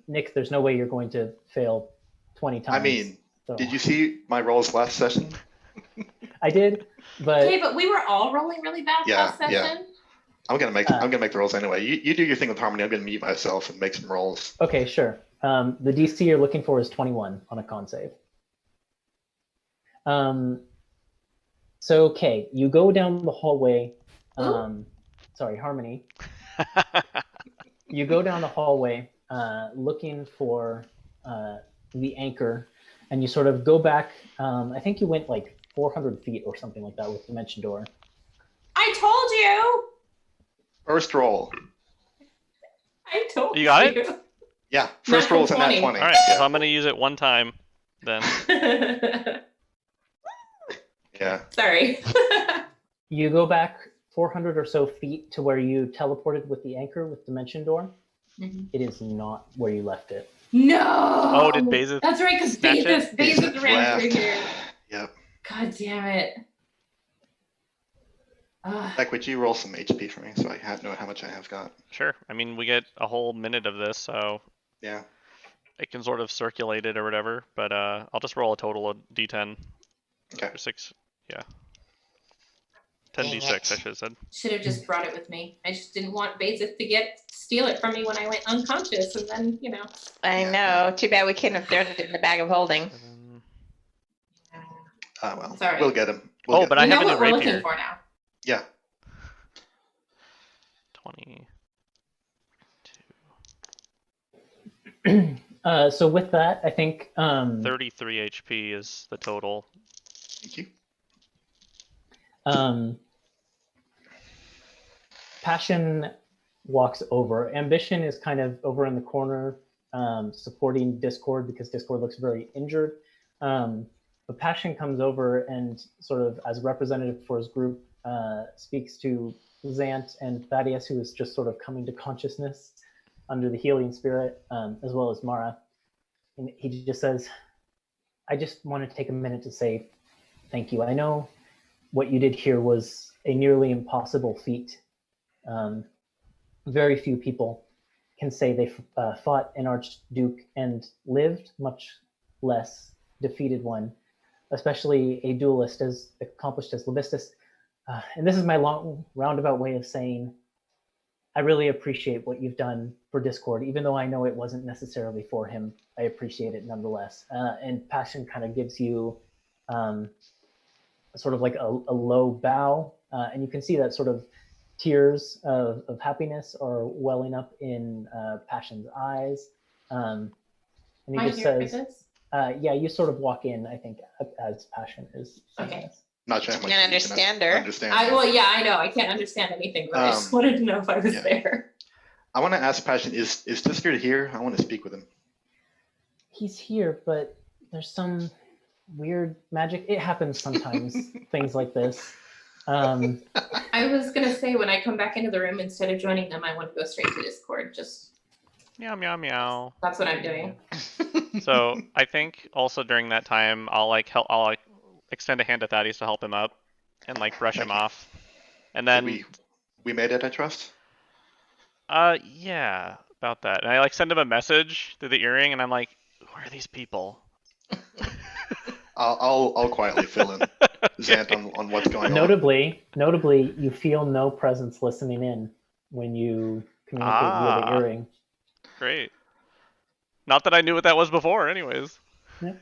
Nick, there's no way you're going to fail 20 times. I mean, so. Did you see my rolls last session? I did, but Okay, but we were all rolling really bad last session. Yeah. I'm gonna make the rolls anyway. You do your thing with Harmony. I'm gonna mute myself and make some rolls. Okay, sure. The DC you're looking for is 21 on a con save. So okay, you go down the hallway. Sorry, Harmony. You go down the hallway looking for the anchor, and you sort of go back. I think you went like 400 feet or something like that with Dimension Door. I told you. First roll. I told you. You got it? Yeah, first roll is a nat 20. All right, so I'm gonna use it one time, then. Yeah. Sorry. You go back 400 or so feet to where you teleported with the anchor with Dimension Door. Mhm. It is not where you left it. No. Oh, did Bazaar? That's right, because snatch it? Bazaar ran through here. Yep. God damn it. Like, would you roll some HP for me so I know how much I have got? Sure. I mean, we get a whole minute of this, so Yeah. it can sort of circulate it or whatever. But I'll just roll a total of D10. Okay. 6. Yeah. 10d6, I should have said. Should have just brought it with me. I just didn't want Bazaar to steal it from me when I went unconscious, and then I know. Too bad we couldn't have thrown it in the bag of holding. Well, Sorry. we'll get him. But I we have know a new what we're rapier. looking for now. Yeah. 20. So with that, I think 33 HP is the total. Thank you. Passion walks over. Ambition is kind of over in the corner, supporting Discord because Discord looks very injured. But Passion comes over and sort of, as representative for his group, speaks to Zant and Thaddeus, who is just sort of coming to consciousness under the healing spirit, as well as Mara. And he just says, I just want to take a minute to say thank you. I know what you did here was a nearly impossible feat. Very few people can say they fought an Archduke and lived, much less defeated one, especially a duelist as accomplished as Levistus. And this is my long roundabout way of saying, I really appreciate what you've done for Discord, even though I know it wasn't necessarily for him. I appreciate it nonetheless. And Passion kind of gives you sort of like a low bow, and you can see that sort of tears of happiness are welling up in Passion's eyes. And he just says, yeah, you sort of walk in, I think, as Passion is saying Okay. this. Not sure how much Can't you understand her. Understand. I know. I can't understand anything, but I just wanted to know if I was there. I want to ask Passion, is Discord here? I want to speak with him. He's here, but there's some weird magic. It happens sometimes, things like this. I was going to say, when I come back into the room, instead of joining them, I want to go straight to Discord. Just Meow, meow, meow. that's what I'm doing. So I think also during that time, I'll extend a hand to Thaddeus to help him up and brush him off. And then we made it, I trust? yeah, about that. And I send him a message through the earring, and I'm like, who are these people? I'll quietly fill in. Xant on what's going on. Notably, you feel no presence listening in when you communicate via the earring. Great. Not that I knew what that was before, anyways. Yeah.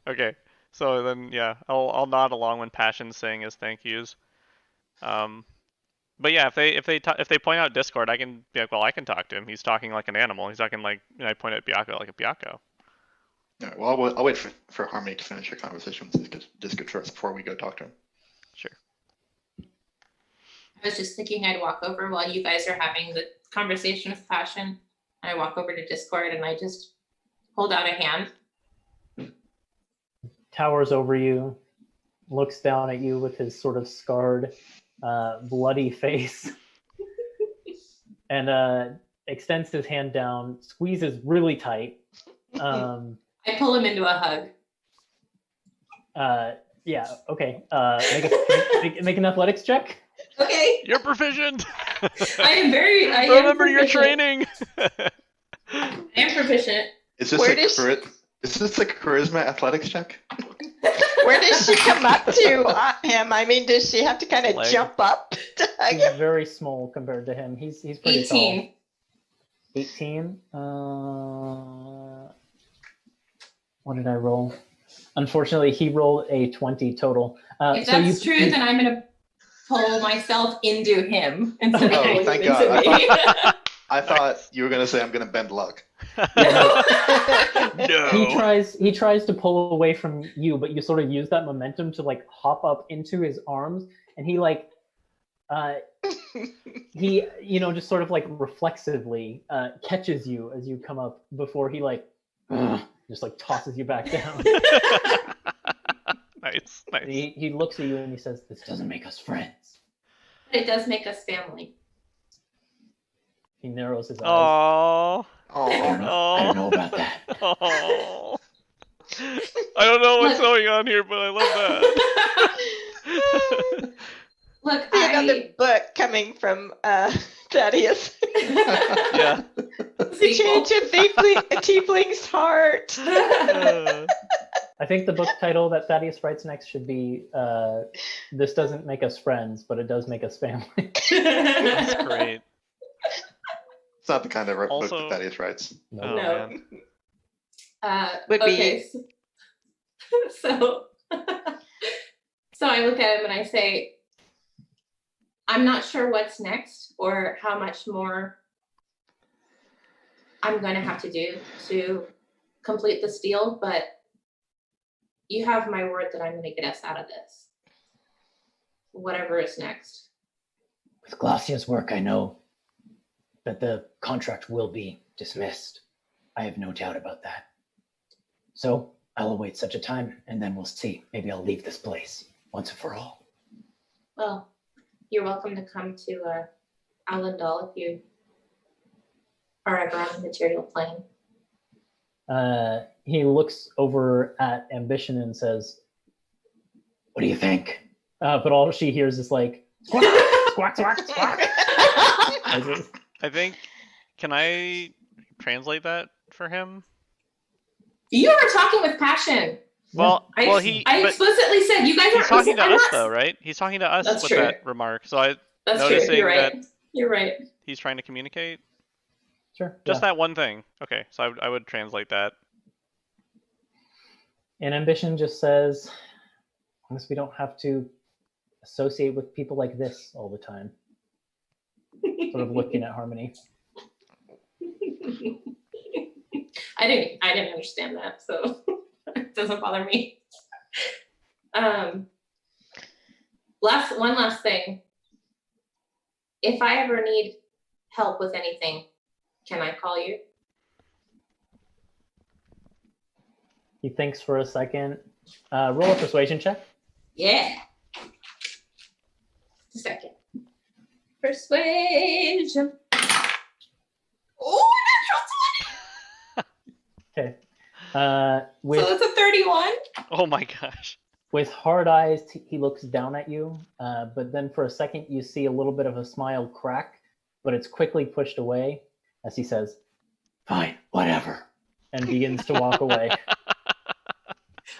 Okay, so then yeah, I'll nod along when Passion's saying his thank yous. But yeah, if they point out Discord, I can be like, well, I can talk to him. He's talking like an animal. He's talking like, I point at Byakko like a Byakko. All right, well, I'll wait for Harmony to finish her conversation with Discord first before we go talk to him. Sure. I was just thinking I'd walk over while you guys are having the conversation with Passion. I walk over to Discord and I just hold out a hand. Towers over you, looks down at you with his sort of scarred, bloody face, and extends his hand down, squeezes really tight. I pull him into a hug. Yeah, okay. Make an athletics check. Okay. You're proficient. Remember your training. I am proficient. Is this a charisma athletics check? Where does she come up to him? I mean, does she have to kind of jump up to hug He's him? very small compared to him. He's pretty 18. tall. 18. What did I roll? Unfortunately, he rolled a 20 total. If that's true, then I'm gonna pull myself into him instead of Oh, pulling him thank into God. me. I thought you were gonna say I'm gonna bend luck. No. He tries to pull away from you, but you sort of use that momentum to like hop up into his arms, and he like he just sort of like reflexively catches you as you come up before he like just like tosses you back down. Nice. He looks at you and he says, "This doesn't make us friends." But it does make us family. He narrows his eyes. Aww. Oh, I don't know about that. Aww. I don't know what's going on here, but I love that. Look, Another book coming from Thaddeus. Yeah. The Change of Tiefling's Heart. I think the book title that Thaddeus writes next should be "This doesn't make us friends, but it does make us family." That's great. it's not the kind of book Also- that Thaddeus writes. Oh, No. man. Would okay. So I look at him and I say, I'm not sure what's next or how much more I'm going to have to do to complete this deal, but you have my word that I'm going to get us out of this. Whatever is next. With Glacia's work, I know that the contract will be dismissed. I have no doubt about that. So I'll await such a time, and then we'll see. Maybe I'll leave this place once and for all. Well, you're welcome to come to Allendale if you are ever on the material plane. He looks over at Ambition and says, "What do you think?" But all she hears is like, squawk, squawk, squawk, squawk. I think, can I translate that for him? You are talking with passion. Well, I but explicitly said you guys he's are talking to us though, right? He's talking to us That's with true. that remark. So I That's true. noticing You're right. that You're right. he's trying to communicate. Sure. Just that one thing. Okay, so I would translate that. And Ambition just says, "As long as we don't have to associate with people like this all the time." Sort of looking at Harmony. I didn't understand that, so it doesn't bother me. One last thing. If I ever need help with anything, can I call you? He thinks for a second. Roll a persuasion check. Yeah. Just a second. Persuasion. Oh, Okay. so With it's a 31. Oh my gosh. with hard eyes, he looks down at you. But then for a second, you see a little bit of a smile crack, but it's quickly pushed away as he says, "Fine, whatever," and begins to walk away.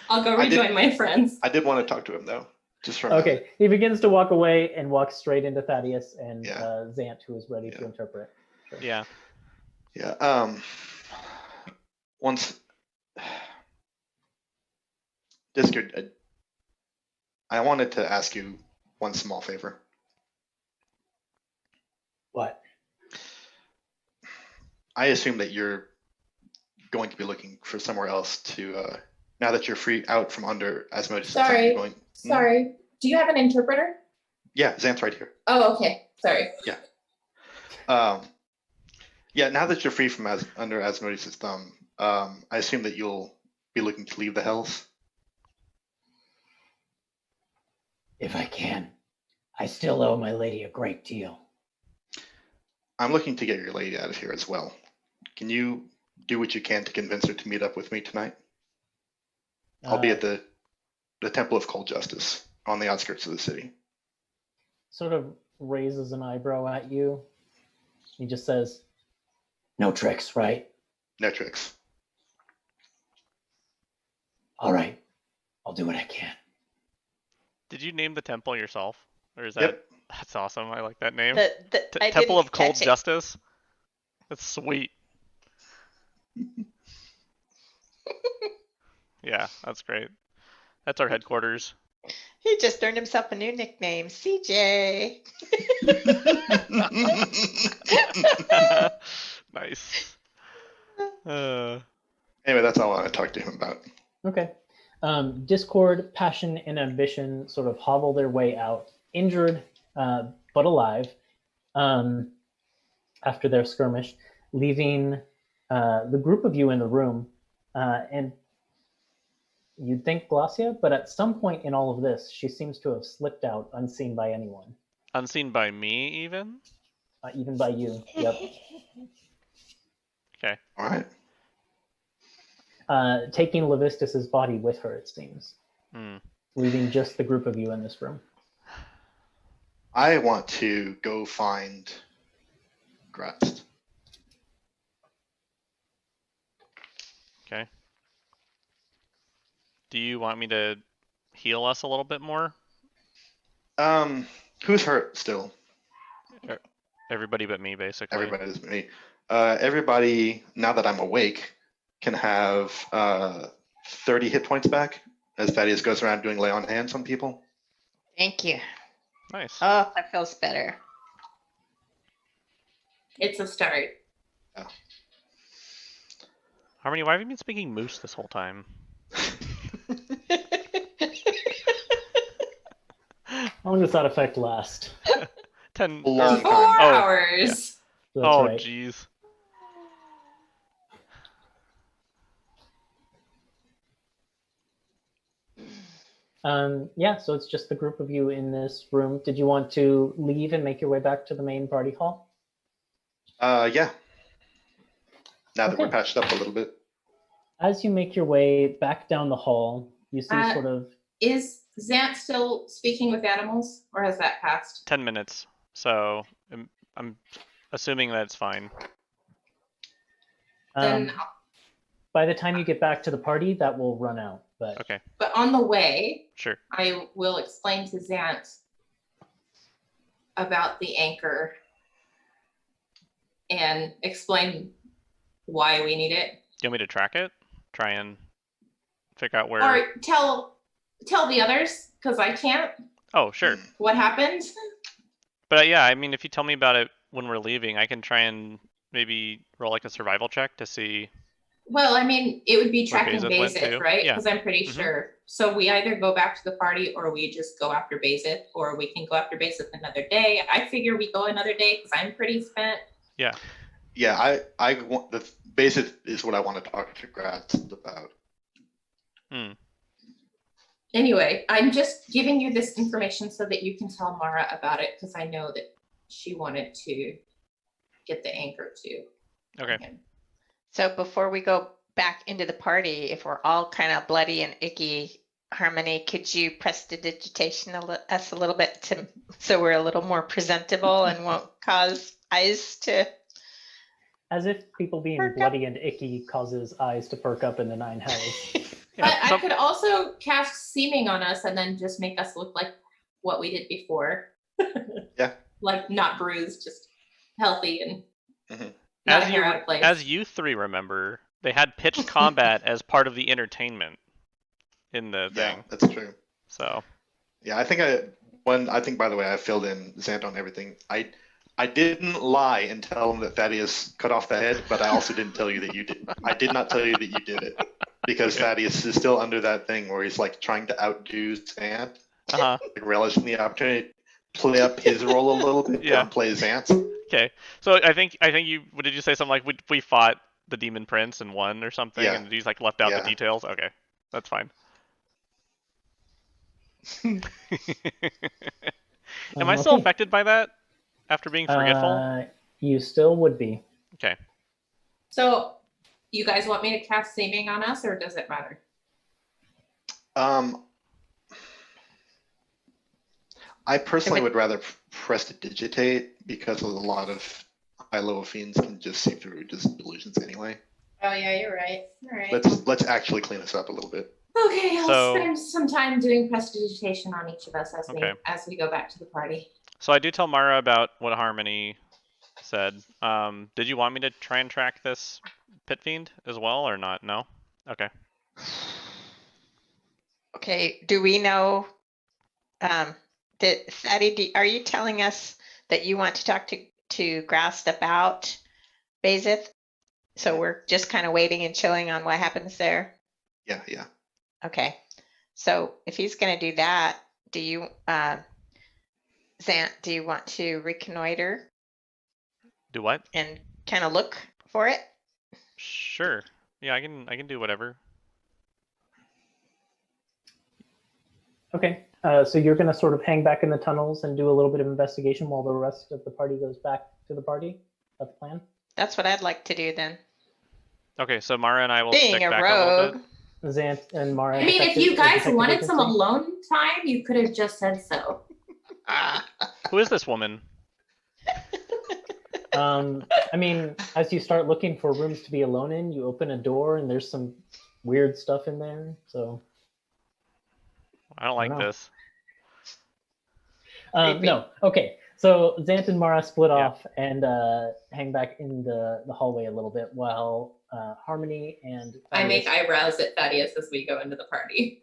I'll go I did- rejoin my friends. I did want to talk to him though, just from Okay, he begins to walk away and walks straight into Thaddeus and Yeah. Zant, who is ready to Yeah. interpret. Sure. Yeah. Yeah. Once Discord, I wanted to ask you one small favor. What? I assume that you're going to be looking for somewhere else to, now that you're free out from under Asmodeus' thumb, Sorry. you're going. Sorry. Do you have an interpreter? Yeah, Xanth's right here. Oh, okay. Sorry. Yeah, now that you're free from under Asmodeus' thumb, I assume that you'll be looking to leave the Hells. If I can. I still owe my lady a great deal. I'm looking to get your lady out of here as well. Can you do what you can to convince her to meet up with me tonight? I'll be at the Temple of Cold Justice on the outskirts of the city. Sort of raises an eyebrow at you. He just says, "No tricks, right?" No tricks. All right. I'll do what I can. Did you name the temple yourself, or is that? Yep. That's awesome. I like that name. I Temple didn't of Cold catch it. Justice. That's sweet. Yeah, that's great. That's our headquarters. He just earned himself a new nickname, CJ. Nice. Anyway, that's all I want to talk to him about. Okay. Discord, passion, and ambition sort of hobble their way out, injured but alive, after their skirmish, leaving the group of you in the room. And you'd think Glacia, but at some point in all of this, she seems to have slipped out unseen by anyone. Unseen by me, even? Even by you. Yep. Okay. All right. Taking Levistus's body with her, it seems. Hmm. Leaving just the group of you in this room. I want to go find Gratz. Okay. Do you want me to heal us a little bit more? Who's hurt still? Everybody but me, basically. Everybody's me. Everybody, now that I'm awake, can have 30 hit points back as Thaddeus goes around doing lay on hands on people. Thank you. Nice. Oh, that feels better. It's a start. Harmony, why have you been speaking moose this whole time? How long does that effect last? 10 A long or- time. 4 Oh, hours. That's Oh, right. jeez. Yeah, so it's just the group of you in this room. Did you want to leave and make your way back to the main party hall? Yeah. Now that we're Okay. patched up a little bit. As you make your way back down the hall, you see Uh, sort of Is Zant still speaking with animals, or has that passed? 10 minutes. So I'm assuming that it's fine. Then, by the time you get back to the party, that will run out. But Okay, but on the way, sure. I will explain to Zant about the anchor and explain why we need it. Do you want me to track it? Try and figure out where. Or tell the others, because I can't. Oh, sure. What happened? But yeah, I mean, if you tell me about it when we're leaving, I can try and maybe roll like a survival check to see. Well, I mean, it would be Where tracking Bazith went Bazith, to? right? Yeah. Because I'm pretty Mhm. sure. So we either go back to the party or we just go after Bazith, or we can go after Bazith another day. I figure we go another day because I'm pretty spent. Yeah, I want the basic is what I want to talk to Gratz about. Hmm. Anyway, I'm just giving you this information so that you can tell Mara about it, because I know that she wanted to get the anchor too. Okay. So before we go back into the party, if we're all kind of bloody and icky, Harmony, could you prestidigitation us a little bit so we're a little more presentable and won't cause eyes to... as if people being Perk up. bloody and icky causes eyes to perk up in the 9 hells. But I could also cast Seeming on us and then just make us look like what we did before. Yeah. Like not bruised, just healthy and Mhm. not a hair out of place. As you three remember, they had pitched combat as part of the entertainment in the Yeah, thing. that's true. So Yeah, I think by the way, I filled in Zant on everything. I didn't lie and tell him that Thaddeus cut off the head, but I also didn't tell you that you did. I did not tell you that you did it because Thaddeus is still under that thing where he's like trying to outdo Zant, like relishing the opportunity to play up his role a little bit, downplay Zant's. Okay, so I think you. What did you say? Something like we fought the Demon Prince and won or something, Yeah. and he's like left out the details. Okay, that's fine. Am I still affected by that after being forgetful? You still would be. Okay. So, you guys want me to cast Seeming on us, or does it matter? I personally would rather prestidigitate because a lot of high-level fiends can just see through just delusions anyway. Oh yeah, you're right. All right. Let's actually clean this up a little bit. Okay, I'll spend some time doing prestidigitation on each of us as we go back to the party. So I do tell Mara about what Harmony said. Did you want me to try and track this pit fiend as well or not? No? Okay. Okay, do we know, Thaddy, are you telling us that you want to talk to Grast about Bazith? So we're just kind of waiting and chilling on what happens there? Yeah. Okay, so if he's going to do that, do you, Zant, do you want to reconnoiter? Do what? And kind of look for it? Sure. Yeah, I can do whatever. Okay, so you're going to sort of hang back in the tunnels and do a little bit of investigation while the rest of the party goes back to the party? That's the plan? That's what I'd like to do then. Okay, so Mara and I will Being stick a back rogue. a little bit. Zant and Mara. I mean, if you guys wanted some alone time, you could have just said so. Who is this woman? I mean, as you start looking for rooms to be alone in, you open a door and there's some weird stuff in there. So I don't like this. No. Okay. So Zant and Mara split off and hang back in the hallway a little bit while Harmony and Thaddeus... I make eyebrows at Thaddeus as we go into the party.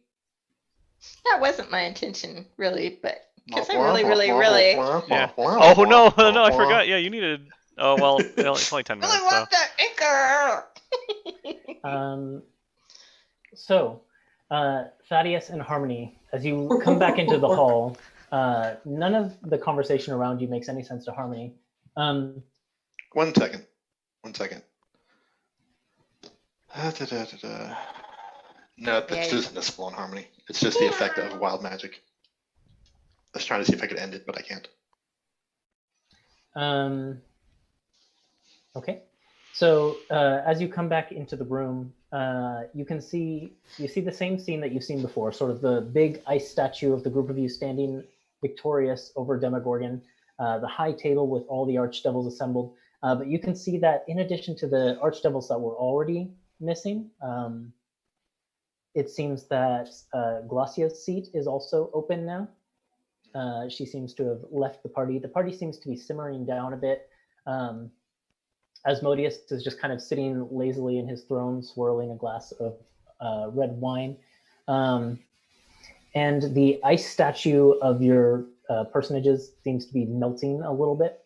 That wasn't my intention, really, but because I really... Yeah. Oh no, no, I forgot. Yeah, you needed. Oh well, it's only 10 minutes. Really want that anchor. So, Thaddeus and Harmony, as you come back into the hall, none of the conversation around you makes any sense to Harmony. 1 second. No, that's just municipal on Harmony. It's just the effect of wild magic. I was trying to see if I could end it, but I can't. Okay. So as you come back into the room, you see the same scene that you've seen before, sort of the big ice statue of the group of you standing victorious over Demogorgon, the high table with all the archdevils assembled. But you can see that in addition to the archdevils that were already missing, it seems that Glacia's seat is also open now. She seems to have left the party. The party seems to be simmering down a bit. Asmodeus is just kind of sitting lazily in his throne, swirling a glass of red wine. And the ice statue of your personages seems to be melting a little bit.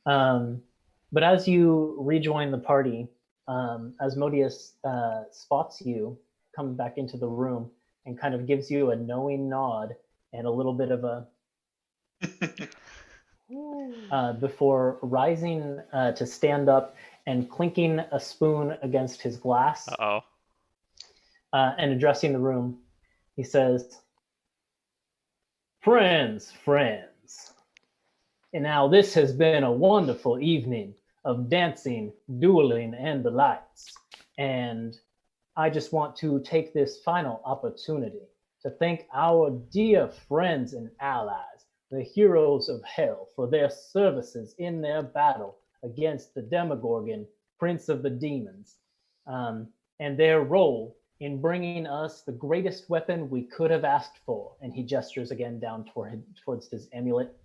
But as you rejoin the party, Asmodeus spots you come back into the room and kind of gives you a knowing nod and a little bit of a before rising to stand up and clinking a spoon against his glass. And addressing the room, he says, friends, and now this has been a wonderful evening of dancing, dueling, and the lights. And I just want to take this final opportunity to thank our dear friends and allies, the heroes of hell, for their services in their battle against the Demogorgon, Prince of the Demons, and their role in bringing us the greatest weapon we could have asked for. And he gestures again down towards his amulet.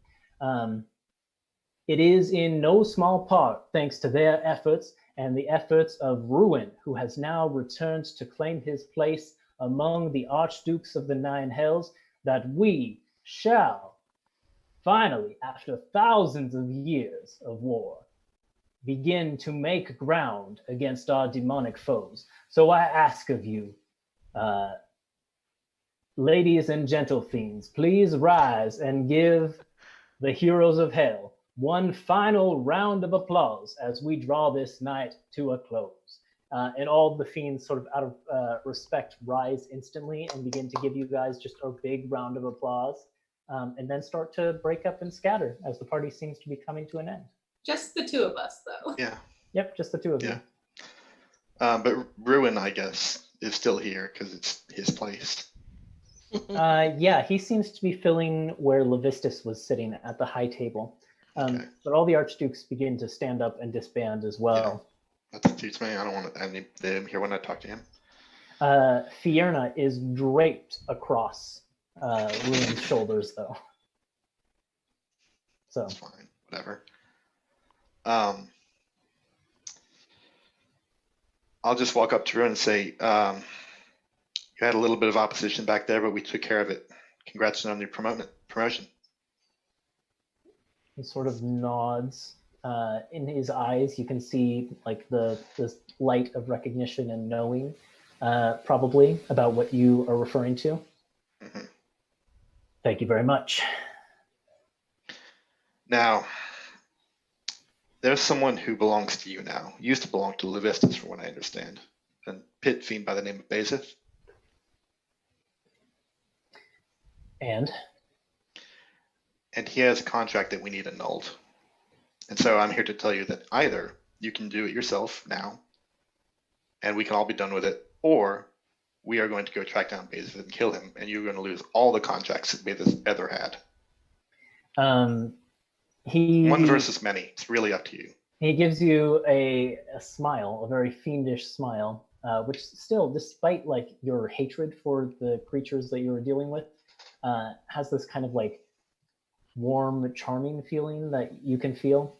It is in no small part thanks to their efforts and the efforts of Ruin, who has now returned to claim his place among the Archdukes of the Nine Hells, that we shall finally, after thousands of years of war, begin to make ground against our demonic foes. So I ask of you, ladies and gentle fiends, please rise and give the heroes of hell one final round of applause as we draw this night to a close. And all the fiends, sort of out of respect, rise instantly and begin to give you guys just a big round of applause, and then start to break up and scatter as the party seems to be coming to an end. Just the two of us, though. Yeah. Yep, just the two of you. But Ruin, I guess, is still here because it's his place. Yeah, he seems to be filling where Levistus was sitting at the high table. Okay. But all the archdukes begin to stand up and disband as well. That suits me. I don't want any of them here when I talk to him. Fierna is draped across Ruin's shoulders, though. So That's fine. Whatever. I'll just walk up to Ruin and say, you had a little bit of opposition back there, but we took care of it. Congrats on your promotion. he sort of nods. In his eyes, you can see like the light of recognition and knowing, probably about what you are referring to. Mhm. Thank you very much. Now, there's someone who belongs to you now. Used to belong to Levistus, from what I understand. A pit fiend by the name of Bazaar. And And he has a contract that we need annulled. And so I'm here to tell you that either you can do it yourself now, and we can all be done with it, or we are going to go track down Bazaar and kill him, and you're going to lose all the contracts that Bazaar ever had. he One versus many. It's really up to you. He gives you a smile, a very fiendish smile, which still, despite like your hatred for the creatures that you were dealing with, has this kind of like warm, charming feeling that you can feel.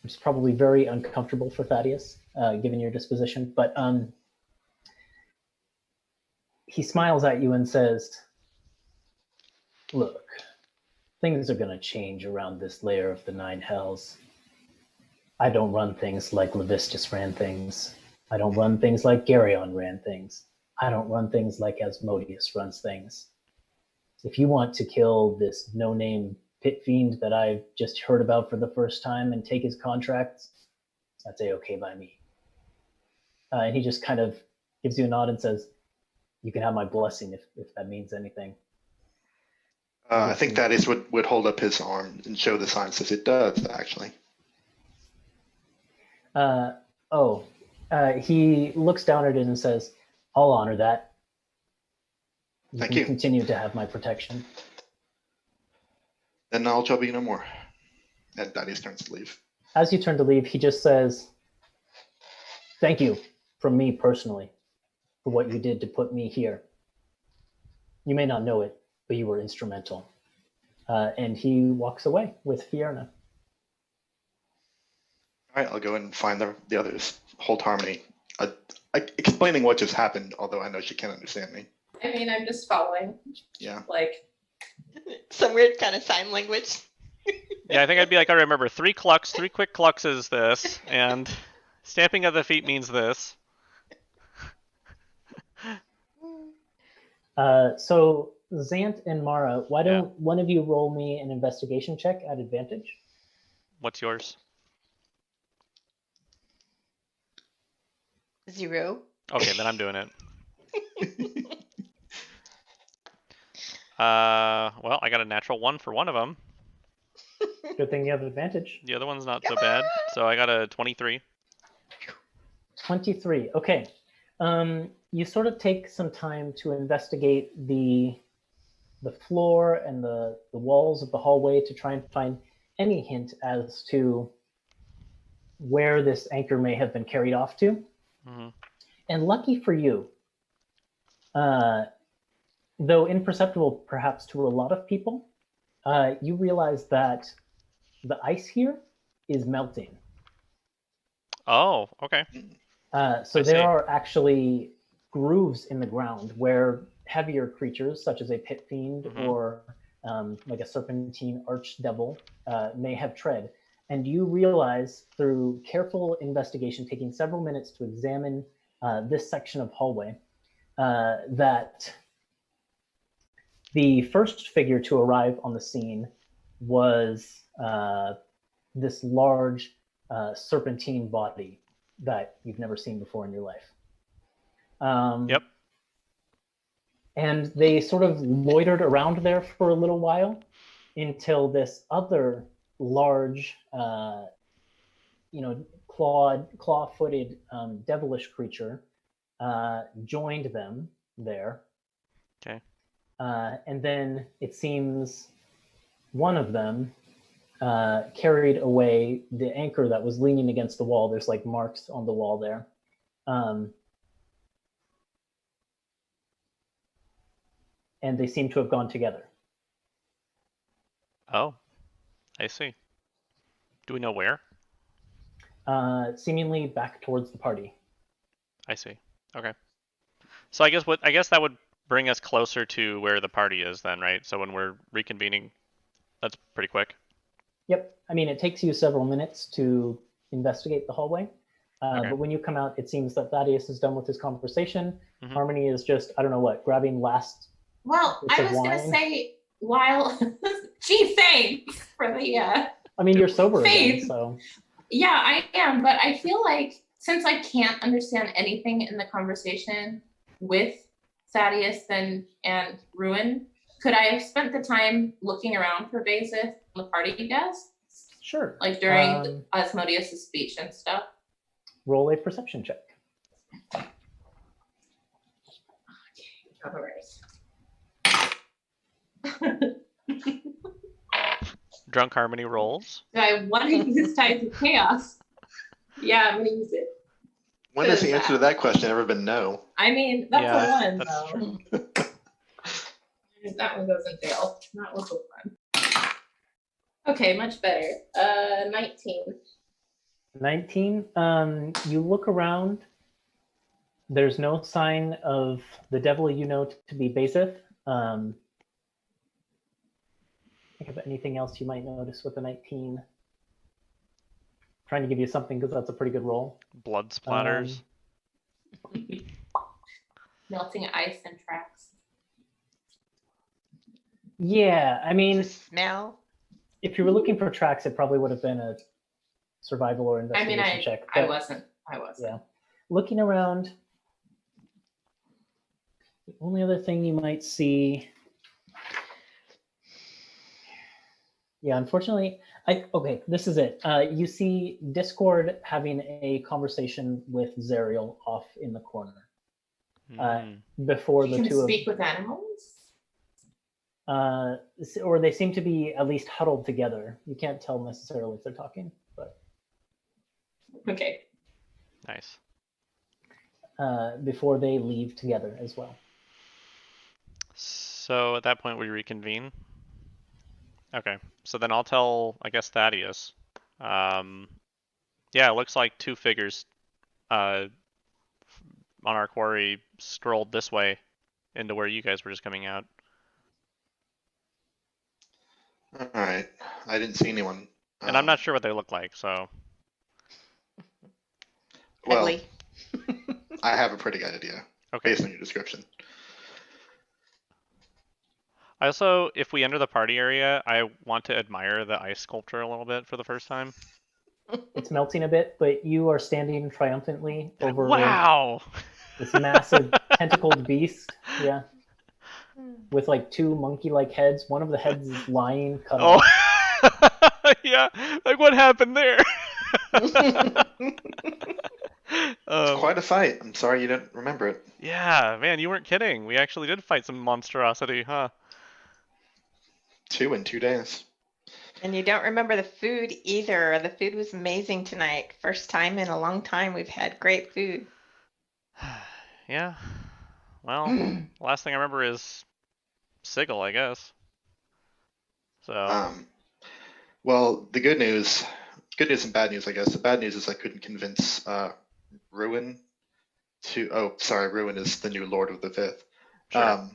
Which is probably very uncomfortable for Thaddeus, given your disposition. But he smiles at you and says, "Look, things are going to change around this layer of the Nine Hells. I don't run things like Levistus ran things. I don't run things like Gregorian ran things. I don't run things like Asmodeus runs things. If you want to kill this no-name pit fiend that I've just heard about for the first time and take his contracts, that's A-okay by me." And he just kind of gives you a nod and says, "You can have my blessing if that means anything." I think that is what would hold up his arm and show the sign says it does, actually. He looks down at it and says, "I'll honor that. Thank can you. Continue to have my protection." Then I'll trouble you no more. And Thaddeus turns to leave. As you turn to leave, he just says, "Thank you from me personally for what you did to put me here. You may not know it, but you were instrumental." And he walks away with Fierna. All right, I'll go and find the others. Hold harmony. Explaining what just happened, although I know she can't understand me. I mean, I'm just following. Yeah. Like, Some weird kind of sign language. Yeah, I think I'd be like, I remember 3 clucks, 3 quick clucks is this, and stamping of the feet means this. So Zant and Mara, why don't one of you roll me an investigation check at advantage? What's yours? 0. Okay, then I'm doing it. Well, I got a natural 1 for one of them. Good thing you have advantage. The other one's not so bad. So I got a 23. 23. Okay. You sort of take some time to investigate the floor and the walls of the hallway to try and find any hint as to where this anchor may have been carried off to. Mm-hmm. And lucky for you, Though imperceptible perhaps to a lot of people, you realize that the ice here is melting. Oh, okay. So I there see. are actually grooves in the ground where heavier creatures, such as a pit fiend or like a serpentine archdevil, may have tread. And you realize through careful investigation, taking several minutes to examine this section of hallway, that the first figure to arrive on the scene was this large serpentine body that you've never seen before in your life. Yep. And they sort of loitered around there for a little while until this other large, claw-footed, devilish creature joined them there. Okay. And then it seems one of them carried away the anchor that was leaning against the wall. There's like marks on the wall there. And they seem to have gone together. Oh, I see. Do we know where? Seemingly back towards the party. I see. Okay. So I guess that would bring us closer to where the party is then, right? So when we're reconvening, that's pretty quick. Yep. I mean, it takes you several minutes to investigate the hallway. Okay. But when you come out, it seems that Thaddeus is done with his conversation. Mhm. Harmony is just, I don't know what, grabbing last. Well, It's I of was going to wine. say, while, gee, thanks for the, I mean, you're sober again, Faith. so. yeah, I am, but I feel like since I can't understand anything in the conversation with Thaddeus and Ruin, could I have spent the time looking around for Basith on the party desk? Sure. Like during Asmodeus' speech and stuff? Roll a perception check. All right. Drunk Harmony rolls. Do I want to use Tides of Chaos? Yeah, I'm gonna use it. When has the answer to that question ever been no? I mean, that's Yeah, a one, that's though. true. That one doesn't fail. That was a one. Okay, much better. 19. 19. You look around. There's no sign of the devil you know to be Basith. Think of anything else you might notice with a 19. Trying to give you something because that's a pretty good roll. Blood splatters. Melting ice and tracks. Yeah, I mean, Smell. if you were looking for tracks, it probably would have been a survival or I mean, investigation check. I but wasn't. Yeah. Looking around, the only other thing you might see. Yeah, unfortunately, okay, this is it. You see Discord having a conversation with Zerial off in the corner. Before You the can two speak with animals? or they seem to be at least huddled together. You can't tell necessarily if they're talking, but Okay. Nice. before they leave together as well. So at that point we reconvene. Okay. So then I'll tell, I guess, Thaddeus. Yeah, it looks like two figures on our quarry scrolled this way into where you guys were just coming out. All right. I didn't see anyone. And I'm not sure what they look like, so. Well, Ugly. I have a pretty good idea Okay. based on your description. I also, if we enter the party area, I want to admire the ice sculpture a little bit for the first time. It's melting a bit, but you are standing triumphantly over Wow! this massive tentacled beast. Yeah. With like two monkey-like heads. One of the heads is lying cut off. Yeah, like what happened there? It's quite a fight. I'm sorry you didn't remember it. Yeah, man, you weren't kidding. We actually did fight some monstrosity, huh? 2 in 2 days. And you don't remember the food either. The food was amazing tonight. First time in a long time we've had great food. Yeah. Well, the last thing I remember is Sigil, I guess. So Well, the good news and bad news, I guess. The bad news is I couldn't convince Ruin to. Oh, sorry, Ruin is the new Lord of the Fifth. sure.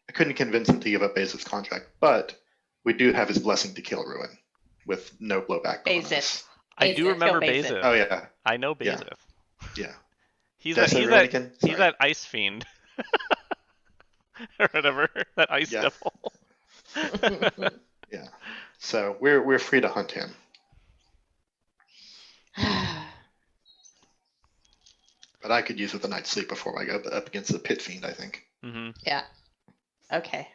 I couldn't convince him to give up Bazith's contract, but we do have his blessing to kill Ruin with no blowback bonus. Bazith. I do Bazith, remember kill Bazith. Bazith. Oh yeah, I know Yeah. Bazith. yeah. He's Did I that. say He's Ruin that. again? He's Sorry. that ice fiend, or whatever. That ice Yeah. devil. Yeah. So we're free to hunt him. But I could use with a night's sleep before I go up against the pit fiend, I think. hmm Yeah. Okay.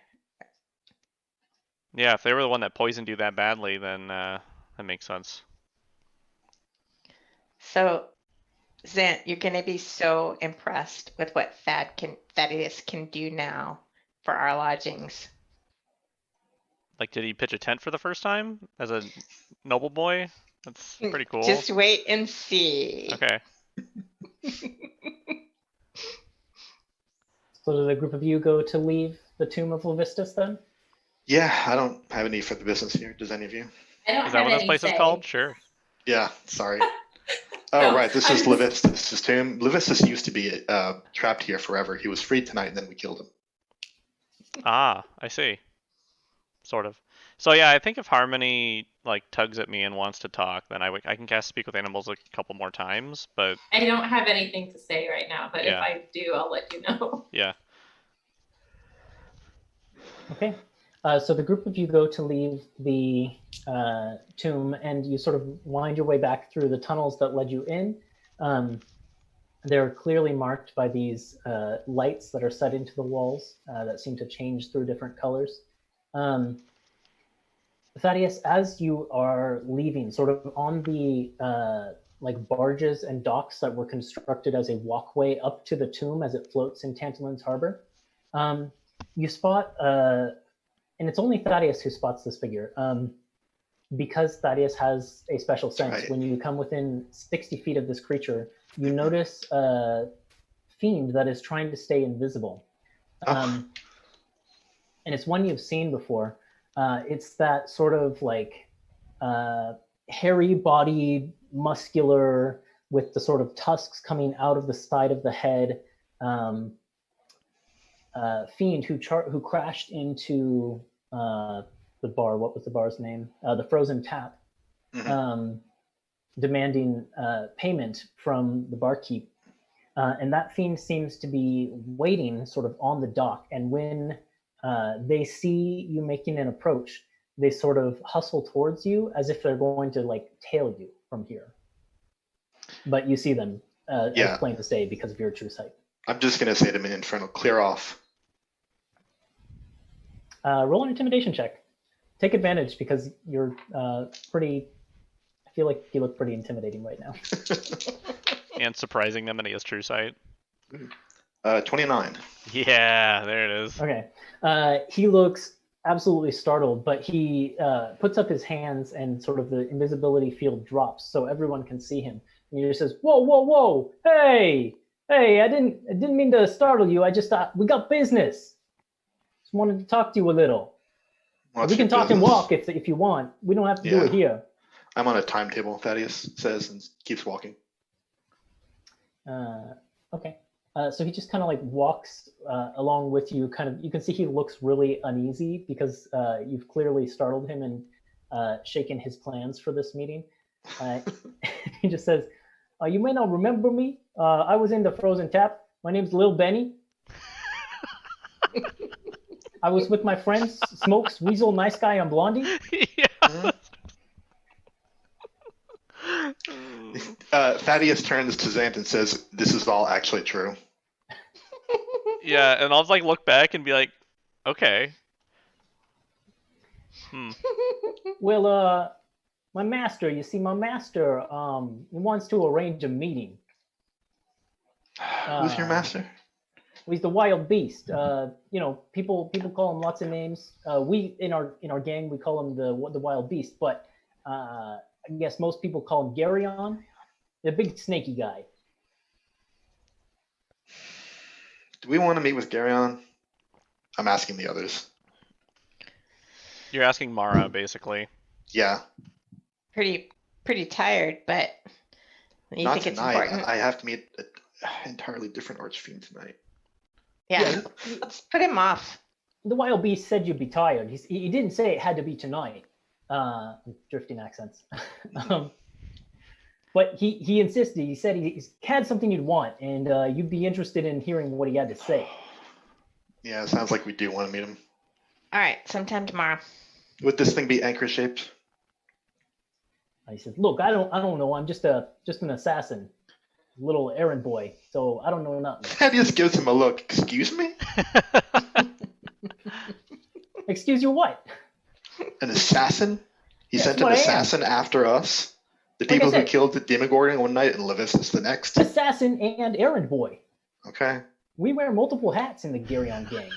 Yeah, if they were the one that poisoned you that badly, then that makes sense. So, Zant, you're going to be so impressed with what Thaddeus can do now for our lodgings. Like, did he pitch a tent for the first time as a noble boy? That's pretty cool. Just wait and see. Okay. So does a group of you go to leave the tomb of Levistus then? Yeah, I don't have any further business here. Does any of you? I don't Is that have what this any place say. is called? Sure. Yeah, sorry. Oh, No, right. This I'm is just- Levistus' tomb. Levistus used to be trapped here forever. He was freed tonight, and then we killed him. Ah, I see. Sort of. So yeah, I think if Harmony like tugs at me and wants to talk, then I can cast Speak with Animals a couple more times. But I don't have anything to say right now, but Yeah. if I do, I'll let you know. yeah. Okay. So the group of you go to leave the tomb, and you sort of wind your way back through the tunnels that led you in. They're clearly marked by these lights that are set into the walls that seem to change through different colors. Thaddeus, as you are leaving, sort of on the like barges and docks that were constructed as a walkway up to the tomb as it floats in Tantalin's harbor, you spot, and it's only Thaddeus who spots this figure, because Thaddeus has a special sense. Right. When you come within 60 feet of this creature, you notice a fiend that is trying to stay invisible. And it's one you've seen before. It's that sort of like hairy-bodied, muscular, with the sort of tusks coming out of the side of the head, fiend who crashed into the bar. What was the bar's name? The Frozen Tap, demanding payment from the barkeep. And that fiend seems to be waiting sort of on the dock. And when they see you making an approach, they sort of hustle towards you as if they're going to like tail you from here. But you see them as plain as day because of your true sight. I'm just going to say to him in Infernal, clear off. Roll an intimidation check. Take advantage because you're pretty. I feel like you look pretty intimidating right now. And surprising them, and he has true sight. 29. Yeah, there it is. Okay. He looks absolutely startled, but he puts up his hands and sort of the invisibility field drops so everyone can see him. And he just says, "Whoa, whoa, whoa! Hey, hey! I didn't mean to startle you. I just thought we got business. Just wanted to talk to you a little. What's we can your talk and business? walk if you want. We don't have to do it here." I'm on a timetable, Thaddeus says, and keeps walking. Okay. So he just kind of like walks along with you. Kind of, you can see he looks really uneasy because you've clearly startled him and shaken his plans for this meeting. He just says, "You may not remember me. I was in the Frozen Tap. My name's Lil Benny. I was with my friends Smokes, Weasel, Nice Guy, and Blondie." Yeah. Thaddeus turns to Zant and says, "This is all actually true." Yeah, and I'll like look back and be like, okay. Well, my master, you see, my master, he wants to arrange a meeting. Who's your master? He's the wild beast. You know, people call him lots of names. We in our gang we call him the wild beast, but I guess most people call him Gregorian, the big snaky guy. Do we want to meet with Gregorian? I'm asking the others. You're asking Mara, basically. Yeah. Pretty tired, but you Not think it's tonight. important? I have to meet an entirely different Archfiend tonight. Yeah. Let's put him off. The wild beast said you'd be tired. He didn't say it had to be tonight. Drifting accents. But he insisted. He said he had something you'd want, and you'd be interested in hearing what he had to say. Yeah, it sounds like we do want to meet him. All right, sometime tomorrow. Would this thing be anchor shaped? He says, "Look, I don't know. I'm just an assassin, little errand boy. So I don't know nothing." Thaddeus gives him a look. Excuse me? Excuse you, what? An assassin? He That's sent an what I am. assassin after us? The Like I people who said- killed the Demogorgon one night and Levistus the next? Assassin and errand boy. Okay. We wear multiple hats in the Gregorian gang.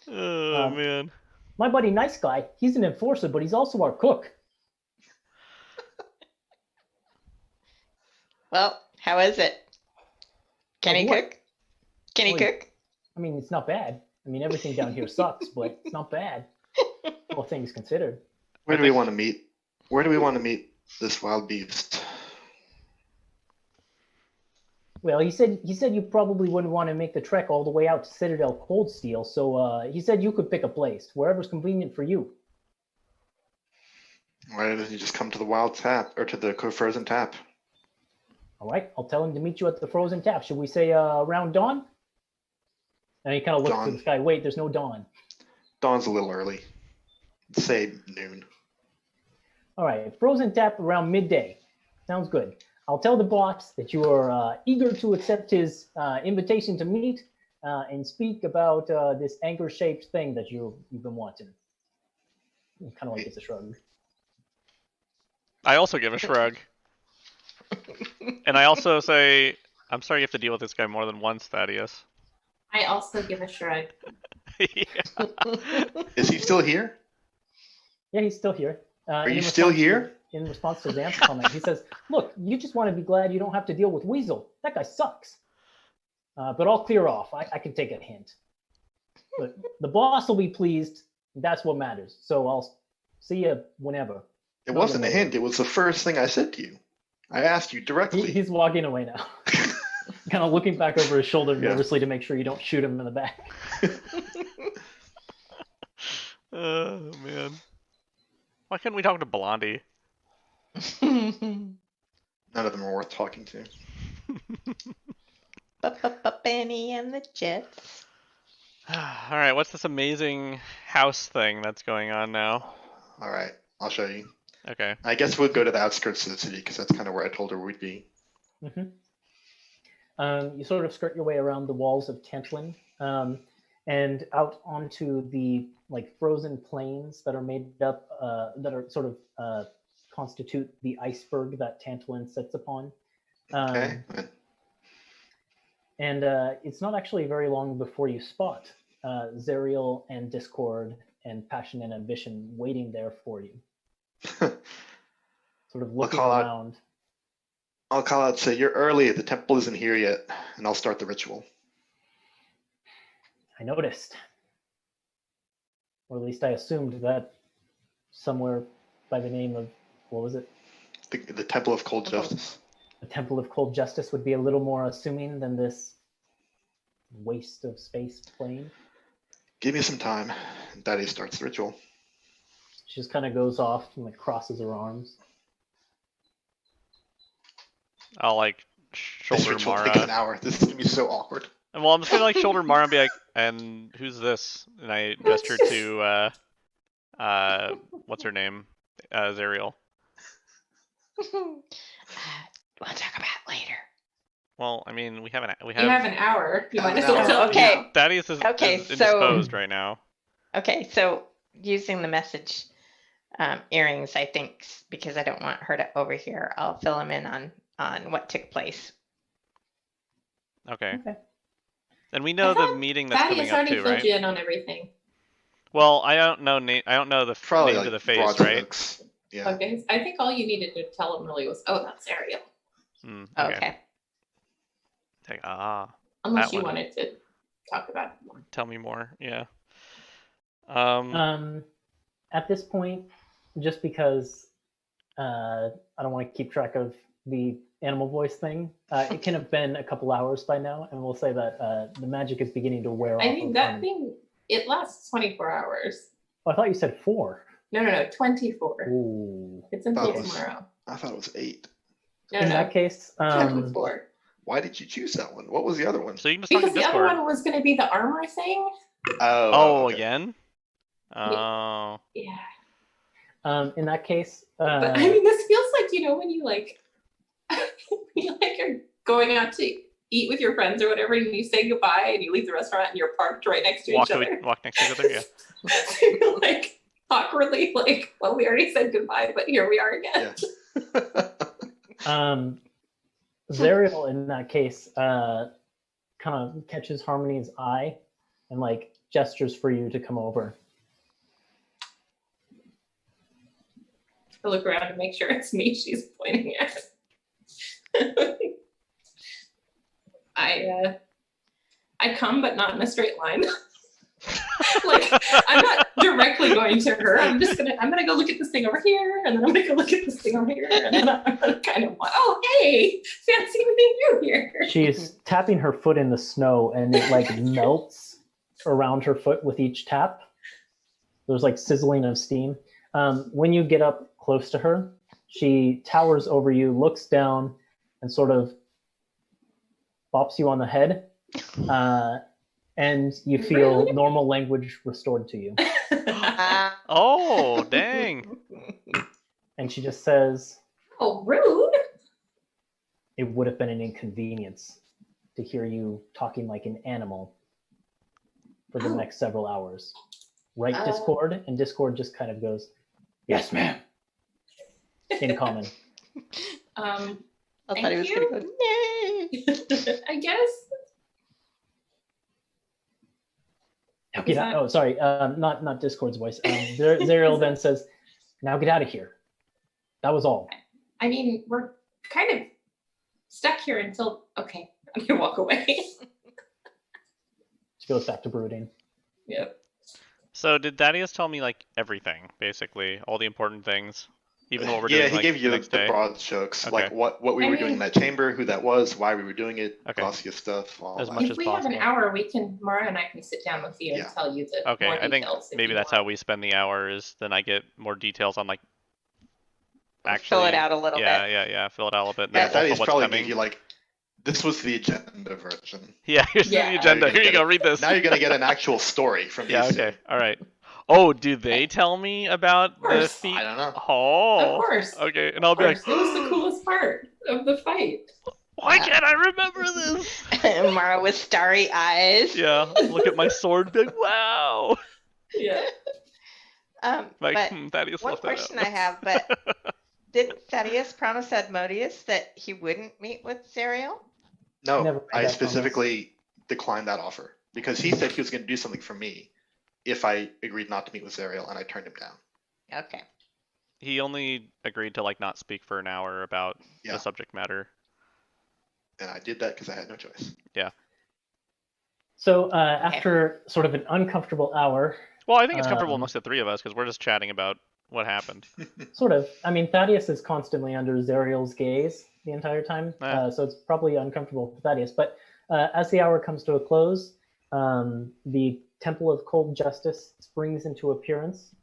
Oh, man. My buddy, Nice Guy, he's an enforcer, but he's also our cook. Well, how is it? Can Like he what? cook? Can he Well, cook? I mean, it's not bad. I mean, everything down here sucks, but it's not bad. All things considered. Where do we want to meet? Where do we want to meet this wild beast? Well, he said you probably wouldn't want to make the trek all the way out to Citadel Cold Steel, so he said you could pick a place, wherever's convenient for you. Why doesn't he just come to the wild tap or to the frozen tap? All right, I'll tell him to meet you at the Frozen Tap. Should we say around dawn? And he kind of looks to Dawn. the sky. Wait, there's no dawn. Dawn's a little early. Say noon. All right, Frozen Tap around midday. Sounds good. I'll tell the boss that you are eager to accept his invitation to meet and speak about this anchor-shaped thing that you've been wanting. Kind of like it's a shrug. I also give a shrug. And I also say, I'm sorry you have to deal with this guy more than once, Thaddeus. I also give a shrug. Yeah. Is he still here? Yeah, he's still here. Are you in still response to- here? In response to Zam's comment, he says, "Look, you just want to be glad you don't have to deal with Weasel. That guy sucks. But I'll clear off. I can take a hint. But the boss will be pleased. That's what matters. So I'll see you whenever." It wasn't a hint. It was the first thing I said to you. I asked you directly. He's walking away now, kind of looking back over his shoulder Yeah. nervously to make sure you don't shoot him in the back. Oh, man. Why couldn't we talk to Blondie? None of them are worth talking to. Benny and the Jets. All right, what's this amazing house thing that's going on now? All right, I'll show you. Okay. I guess we'll go to the outskirts of the city because that's kind of where I told her we'd be. You sort of skirt your way around the walls of Tantlin and out onto the frozen plains that are made up that are sort of constitute the iceberg that Tantlin sits upon. Okay. And it's not actually very long before you spot Zerial and Discord and Passion and Ambition waiting there for you, sort of looking call out- around. I'll call out, say, you're early. The temple isn't here yet, and I'll start the ritual. I noticed, or at least I assumed that somewhere by the name of, what was it? The Temple of Cold Justice. The Temple of Cold Justice would be a little more assuming than this waste of space plane. Give me some time, and Daddy starts the ritual. She just kind of goes off and crosses her arms. I'll This shoulder ritual takes an Mara. hour. This is gonna be so awkward. And well, I'm just gonna shoulder Mara and be like, and who's this? And I gesture to what's her name? Zerial. We'll talk about it later. Well, I mean, we have You have an hour. You might as well Oh, tell okay. them now. Thaddeus is Okay, so- indisposed right now. Okay, so using the message earrings, I think, because I don't want her to overhear, I'll fill him in on what took place. Okay. Okay. And we know the meeting that's Thaddeus coming up already too, filled right? you in on everything. Well, I don't know I don't know the Probably name like to the face, broad right? strokes. Yeah. Okay, I think all you needed to tell him really was, oh, that's Ariel. Okay. Like, Unless that you one. wanted to talk about it more. Tell me more. Yeah. At this point, just because I don't want to keep track of the animal voice thing, it can have been a couple hours by now, and we'll say that the magic is beginning to wear off. I mean, that thing, it lasts 24 hours. Oh, I thought you said 4. No, 24. Ooh. It's until Thought it was- tomorrow. I thought it was 8. In that case, 24. Why did you choose that one? What was the other one? So you can just talk Because in the other Discord. one was going to be the armor thing. Oh, okay. again? Oh. Yeah. in that case, But I mean, this feels like, when you like, are going out to eat with your friends or whatever, and you say goodbye and you leave the restaurant and you're parked right next to each other. Walk next to each other, yeah. So you're like awkwardly like, well, we already said goodbye, but here we are again. Yeah. Zariel in that case kind of catches Harmony's eye and like gestures for you to come over. I look around to make sure it's me she's pointing at. I come, but not in a straight line. Like, I'm not directly going to her. I'm gonna go look at this thing over here, and then I'm gonna go look at this thing over here, and then I'm gonna kind of, oh, hey, fancy meeting you here. She's tapping her foot in the snow, and it like melts around her foot with each tap. There's like sizzling of steam. When you get up close to her, she towers over you, looks down, and sort of bops you on the head. And you feel Really? normal language restored to you. Oh, dang. And she just says, Oh, rude. it would have been an inconvenience to hear you talking like an animal for the next several hours. Right, Discord? And Discord just kind of goes, yes, ma'am. In common. I thought Thank he was you. going to go, nay. I guess. Now get out. Oh, sorry. Not Discord's voice. Zariel then says, now get out of here. That was all. I mean, we're kind of stuck here until, okay, I'm gonna walk away. She goes back to brooding. Yep. So did Thaddeus tell me like everything, basically, all the important things, even what we're doing? Yeah, he like, gave you the the next day? broad strokes, Okay. like what we were doing in that chamber, who that was, why we were doing it, Okay. Glossius stuff, all As that. much If as we have an possible. hour, Mara and I can sit down with you and Yeah. tell you the Okay, more I think details. if maybe you that's want. how we spend the hours. Then I get more details on like actually Fill it out a little bit. Yeah. Fill it out a little bit. Yeah, then that also is what's probably coming. give you like, this was the agenda version. Yeah, here's Yeah. the agenda. Now Here you're you gonna go. Read this. Now you're gonna get an actual story from Yeah. these two. Okay. All right. Oh, do they tell me about the course. feat? I don't know. Oh. Of course. Okay, and I'll Of be like, course. It was the coolest part of the fight. why can't I remember this? Mara with starry eyes. Yeah. Look at my sword. Be like, wow. Yeah. Like, But Thaddeus one left that question out. I have, but didn't Thaddeus promise Admodius that he wouldn't meet with Zariel? No, Never made I that specifically declined that offer because he said he was going to do something for me if I agreed not to meet with Zariel, and I turned him down. Okay. He only agreed to like not speak for an hour about Yeah. the subject matter. And I did that because I had no choice. So after sort of an uncomfortable hour, Well, I think it's comfortable Um, amongst the three of us because we're just chatting about what happened. sort of, I mean, Thaddeus is constantly under Zariel's gaze the entire time, Yeah. so it's probably uncomfortable for Thaddeus. But as the hour comes to a close, the Temple of Cold Justice springs into appearance.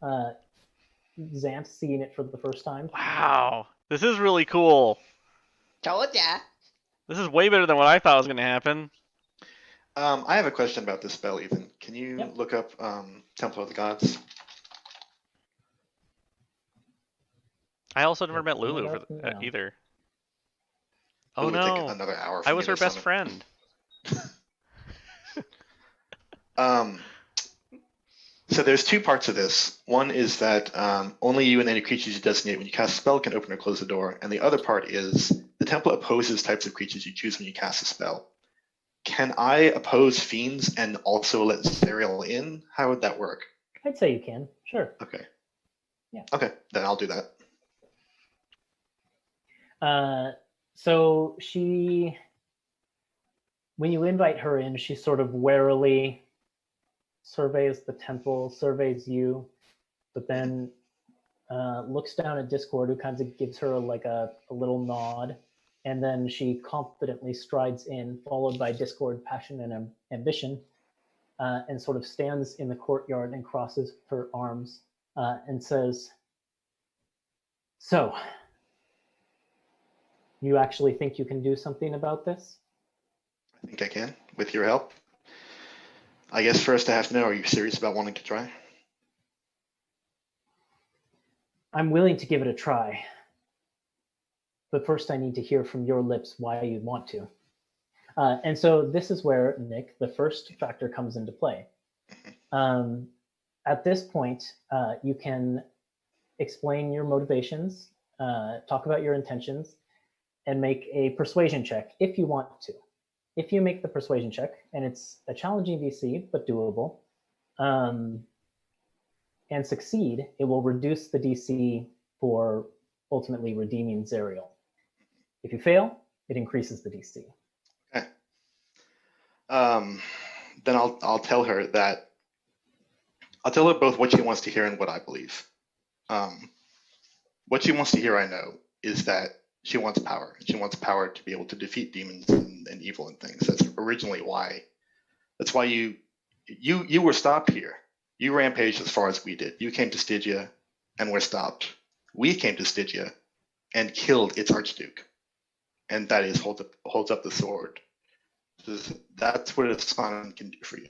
Zant seeing it for the first time. Wow, this is really cool. Told ya. This is way better than what I thought was going to happen. I have a question about this spell, Ethan. Can you Yep. look up Temple of the Gods? I also never met Looking it Lulu up now. either. It Oh would take no, another hour. I for was me her to best summon. friend. So there's two parts of this. One is that only you and any creatures you designate when you cast a spell can open or close the door. And the other part is the temple opposes types of creatures you choose when you cast a spell. Can I oppose fiends and also let Zariel in? How would that work? I'd say you can, sure. Okay. Yeah. Okay, then I'll do that. So she, when you invite her in, she sort of warily surveys the temple, surveys you, but then looks down at Discord, who kind of gives her like a little nod, and then she confidently strides in, followed by Discord, Passion, and Ambition, and sort of stands in the courtyard and crosses her arms and says, "So, you actually think you can do something about this?" I think I can, with your help. I guess first I have to know, are you serious about wanting to try? I'm willing to give it a try. But first I need to hear from your lips why you want to. And so this is where, Nick, the first factor comes into play. At this point, you can explain your motivations, talk about your intentions, and make a persuasion check if you want to. If you make the persuasion check, and it's a challenging DC, but doable, and succeed, it will reduce the DC for ultimately redeeming Zerial. If you fail, it increases the DC. Okay. Then I'll tell her that, I'll tell her both what she wants to hear and what I believe. What she wants to hear, I know, is that she wants power. She wants power to be able to defeat demons and evil and things. That's originally why. That's why you were stopped here. You rampaged as far as we did. You came to Stygia and were stopped. We came to Stygia and killed its Archduke. And that is holds up the sword. That's what a son can do for you.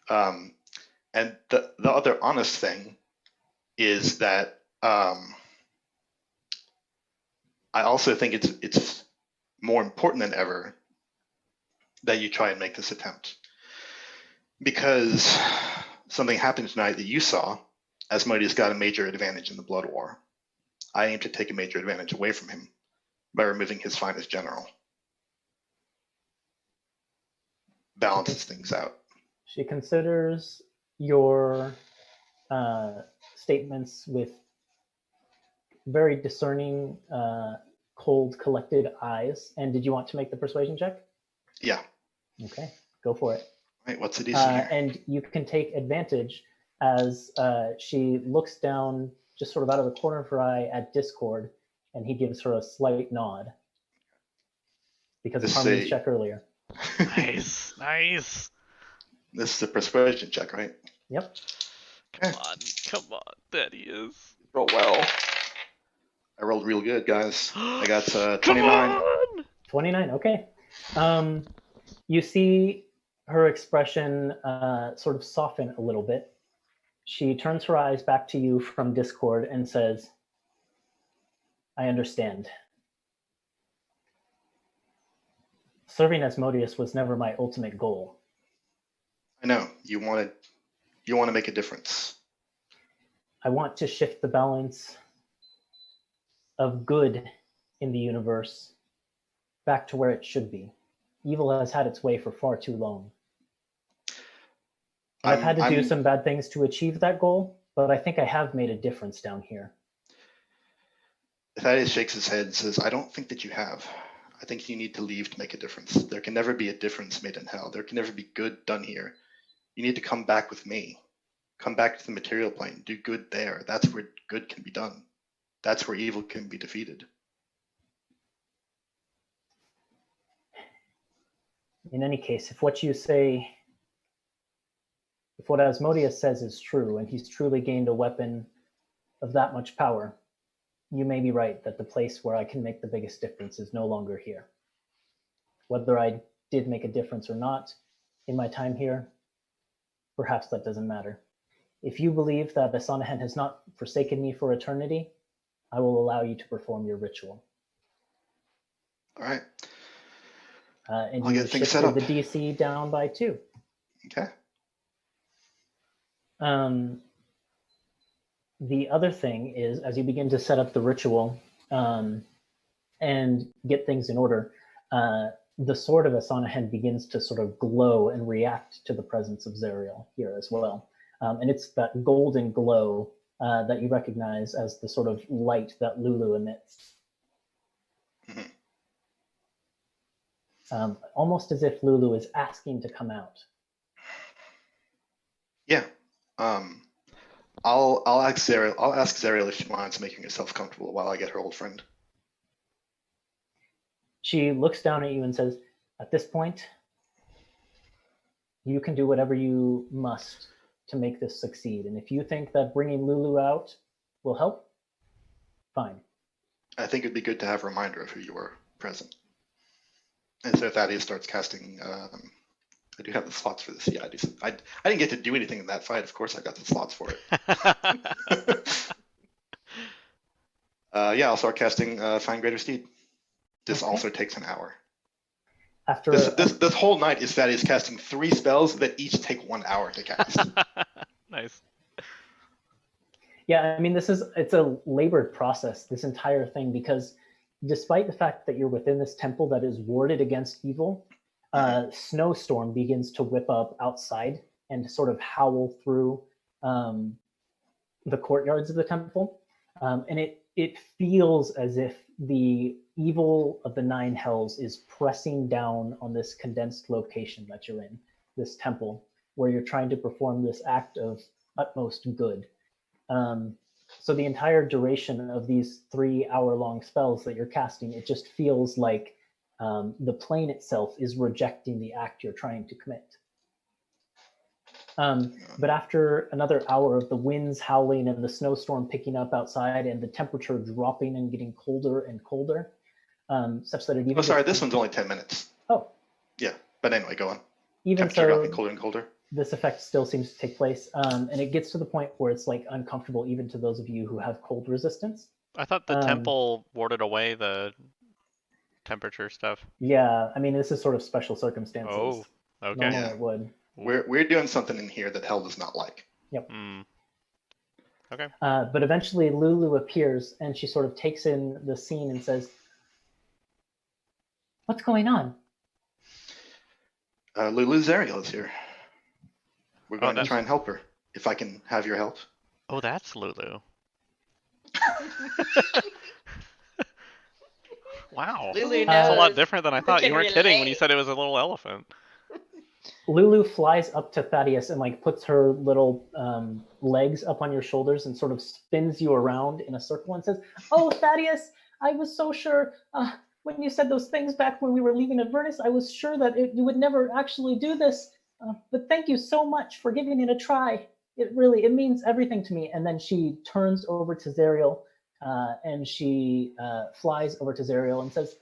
And the other honest thing is that I also think it's more important than ever that you try and make this attempt, because something happened tonight that you saw. Asmodeus got a major advantage in the Blood War. I aim to take a major advantage away from him by removing his finest general. Balances things out. She considers your statements with very discerning, cold, collected eyes. And did you want to make the persuasion check? Yeah. Okay, go for it. Right, what's the DC here? And you can take advantage as she looks down just sort of out of the corner of her eye at Discord, and he gives her a slight nod because of Harmony's check earlier. Nice, nice. This is a persuasion check, right? Yep. Okay. Come on, that he is. Roll well. I rolled real good, guys. I got 29. Come on! 29, okay. You see her expression sort of soften a little bit. She turns her eyes back to you from Discord and says, "I understand. Serving Asmodeus was never my ultimate goal. I know. You want to make a difference. I want to shift the balance of good in the universe back to where it should be. Evil has had its way for far too long. I've had to do some bad things to achieve that goal, but I think I have made a difference down here." Thaddeus shakes his head and says, "I don't think that you have. I think you need to leave to make a difference. There can never be a difference made in hell. There can never be good done here. You need to come back with me. Come back to the material plane. Do good there. That's where good can be done. That's where evil can be defeated." In any case, if what Asmodeus says is true, and he's truly gained a weapon of that much power, you may be right that the place where I can make the biggest difference is no longer here. Whether I did make a difference or not in my time here, perhaps that doesn't matter. If you believe that Asanahen has not forsaken me for eternity, I will allow you to perform your ritual. All right. And I'll you get things set up. shifted the DC down by 2. Okay. The other thing is, as you begin to set up the ritual and get things in order, the sword of Asanahen begins to sort of glow and react to the presence of Zerial here as well. And it's that golden glow that you recognize as the sort of light that Lulu emits. Almost as if Lulu is asking to come out. Yeah. I'll ask Zariel if she minds making herself comfortable while I get her old friend. She looks down at you and says, at this point, you can do whatever you must to make this succeed. And if you think that bringing Lulu out will help, fine. I think it'd be good to have a reminder of who you were present. And so Thaddeus starts casting. I do have the slots for this. Yeah, I didn't get to do anything in that fight. Of course, I got the slots for it. Yeah, I'll start casting Find Greater Steed. This also takes an hour. After this whole night is Thaddeus casting 3 spells that each take 1 hour to cast. Nice. Yeah, I mean, it's a labored process, this entire thing, because despite the fact that you're within this temple that is warded against evil, snowstorm begins to whip up outside and sort of howl through the courtyards of the temple. And it feels as if the evil of the 9 hells is pressing down on this condensed location that you're in, this temple, where you're trying to perform this act of utmost good. So the entire duration of these 3-hour-long spells that you're casting, it just feels like the plane itself is rejecting the act you're trying to commit. But after another hour of the winds howling and the snowstorm picking up outside and the temperature dropping and getting colder and colder, such that it even... Oh, sorry, this one's only 10 minutes. Oh. Yeah, but anyway, go on. Even temperature so, dropping colder and colder. This effect still seems to take place, and it gets to the point where it's like uncomfortable even to those of you who have cold resistance. I thought the temple warded away the temperature stuff. Yeah, I mean, this is sort of special circumstances. Oh, okay. Normally Yeah. it would. We're doing something in here that hell does not like. Yep. Okay. But eventually Lulu appears and she sort of takes in the scene and says, "What's going on?" Lulu Zariel is here. We're going to that's- try and help her. If I can have your help. Oh, that's Lulu. Wow. Lulu That's a lot knows. different than I thought. You can weren't kidding when you relate. said it was a little elephant. Lulu flies up to Thaddeus and like puts her little legs up on your shoulders and sort of spins you around in a circle and says, "Oh, Thaddeus, I was so sure when you said those things back when we were leaving Avernus, I was sure that you would never actually do this. But thank you so much for giving it a try. It means everything to me." And then she turns over to Zariel and she flies over to Zariel and says,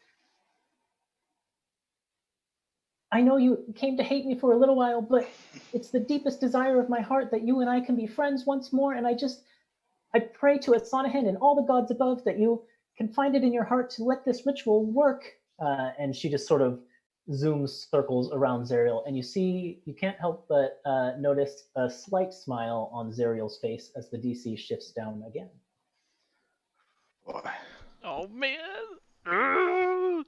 "I know you came to hate me for a little while, but it's the deepest desire of my heart that you and I can be friends once more. And I pray to Asanahin and all the gods above that you can find it in your heart to let this ritual work." And she just sort of zooms circles around Zariel. And you can't help but notice a slight smile on Zariel's face as the DC shifts down again. Boy. Oh, man.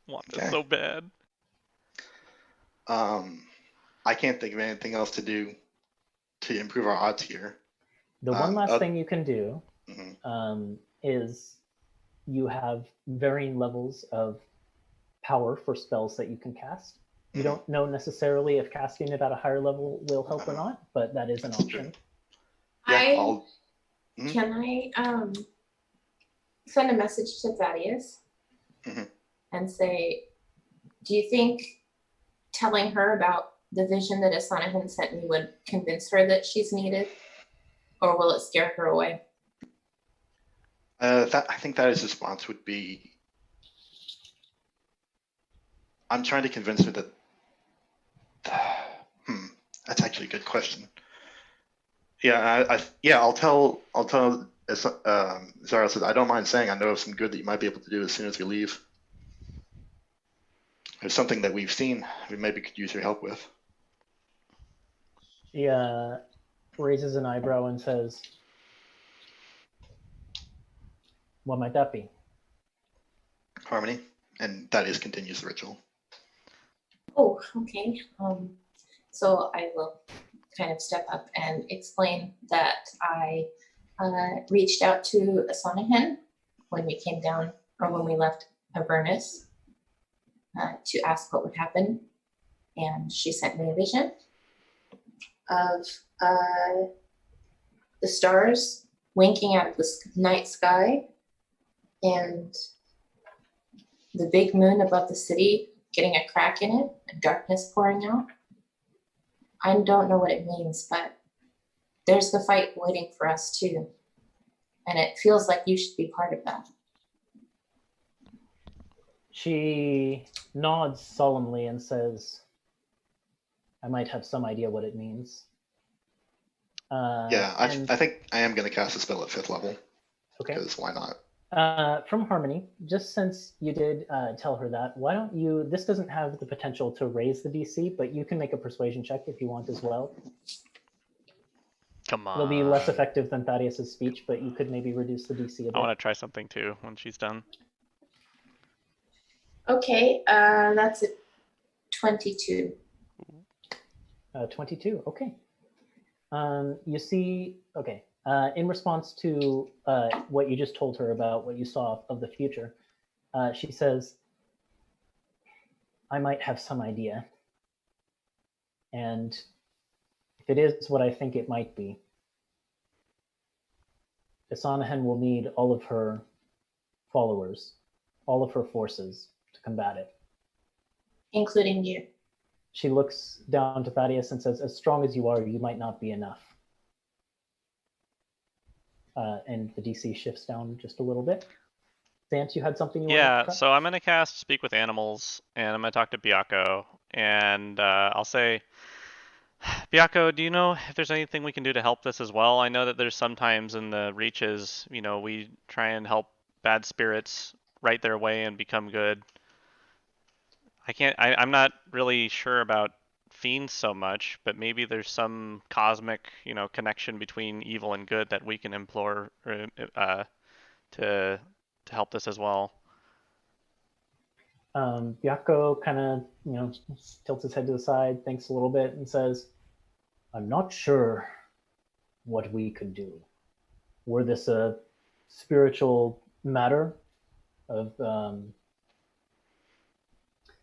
Want this so bad. I can't think of anything else to do to improve our odds here. The one last thing you can do Mhm. is you have varying levels of power for spells that you can cast. You don't know necessarily if casting it at a higher level will help or not, but that is an That's option. true. Yeah, Can I send a message to Thaddeus Mhm. and say, do you think telling her about the vision that Asanahin sent me would convince her that she's needed, or will it scare her away? I think that his response would be, I'm trying to convince her that. That's actually a good question. Yeah, I'll tell. Zara says, "I don't mind saying I know of some good that you might be able to do as soon as we leave. There's something that we've seen we maybe could use your help with." He raises an eyebrow and says, "What might that be?" Harmony, and Thaddeus continues the ritual. Oh, okay. So I will kind of step up and explain that I reached out to Asanahan when we came down, or when we left Avernus, to ask what would happen. And she sent me a vision of the stars winking out of the night sky and the big moon above the city getting a crack in it and darkness pouring out. I don't know what it means, but there's the fight waiting for us too. And it feels like you should be part of that. She nods solemnly and says, I might have some idea what it means. Yeah, I think I am going to cast a spell at 5th level. Okay. Because why not? From Harmony, just since you did tell her that, why don't you, this doesn't have the potential to raise the DC, but you can make a persuasion check if you want as well. Come on. It'll be less effective than Thaddeus's speech, but you could maybe reduce the DC a bit. I want to try something too when she's done. Okay, that's a 22. 22, okay. You see, okay, in response to what you just told her about what you saw of the future, she says, I might have some idea. And if it is what I think it might be, Asanahan will need all of her followers, all of her forces to combat it. Including you. She looks down to Thaddeus and says, as strong as you are, you might not be enough. And the DC shifts down just a little bit. Zant, you had something you wanted to try? So I'm going to cast Speak with Animals, and I'm going to talk to Byakko, and I'll say, Byakko, do you know if there's anything we can do to help this as well? I know that there's sometimes in the reaches, you know, we try and help bad spirits right their way and become good. I'm not really sure about fiends so much, but maybe there's some cosmic, you know, connection between evil and good that we can implore to help this as well. Byakko kind of, you know, tilts his head to the side, thinks a little bit, and says, I'm not sure what we could do. Were this a spiritual matter of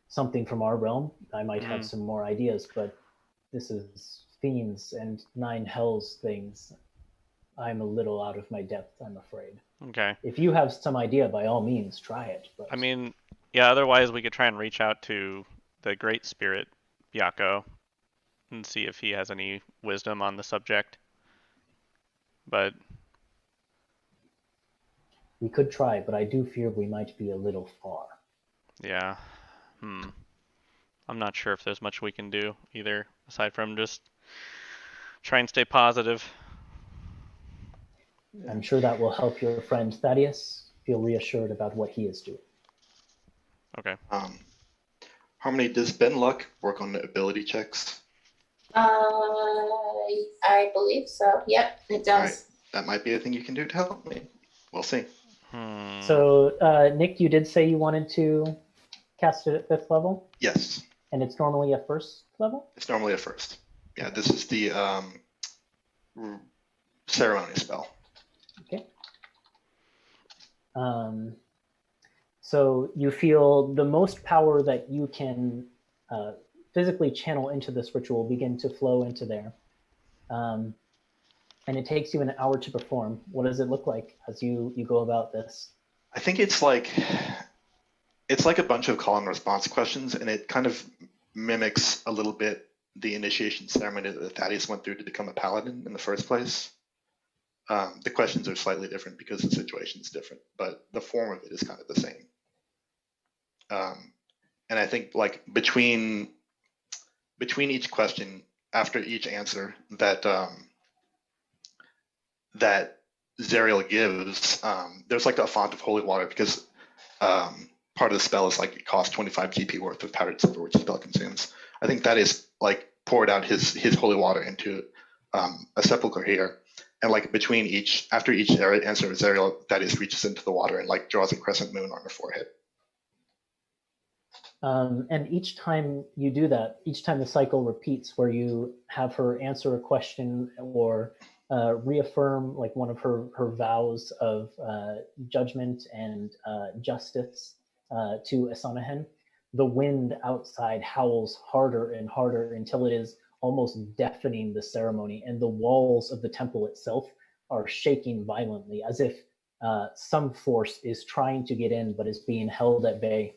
something from our realm, I might have some more ideas, but this is fiends and 9 hells things. I'm a little out of my depth, I'm afraid. Okay. If you have some idea, by all means, try it. But... I mean, yeah, otherwise we could try and reach out to the Great Spirit, Byakko, and see if he has any wisdom on the subject. But we could try, but I do fear we might be a little far. Yeah. I'm not sure if there's much we can do either, aside from just try and stay positive. I'm sure that will help your friend Thaddeus feel reassured about what he is doing. Okay. Harmony, does Ben Luck work on ability checks? I believe so. Yep, it does. Right. That might be a thing you can do to help me. We'll see. So, Nick, you did say you wanted to cast it at 5th level? Yes. And it's normally a 1st level? It's normally a 1st. Yeah, this is the ceremony spell. Okay. So you feel the most power that you can physically channel into this ritual begin to flow into there. And it takes you an hour to perform. What does it look like as you go about this? I think it's like a bunch of call and response questions, and it kind of mimics a little bit the initiation ceremony that Thaddeus went through to become a paladin in the first place. The questions are slightly different because the situation is different, but the form of it is kind of the same. And I think like between each question, after each answer that that Zariel gives, there's like a font of holy water because part of the spell is like it costs 25 GP worth of powdered silver, which the spell consumes. I think that is like poured out his holy water into a sepulcher here, and like after each answer of Zariel, that is reaches into the water and like draws a crescent moon on her forehead. And each time you do that, each time the cycle repeats where you have her answer a question or reaffirm like one of her vows of judgment and justice to Asanahen, the wind outside howls harder and harder until it is almost deafening the ceremony, and the walls of the temple itself are shaking violently, as if some force is trying to get in but is being held at bay.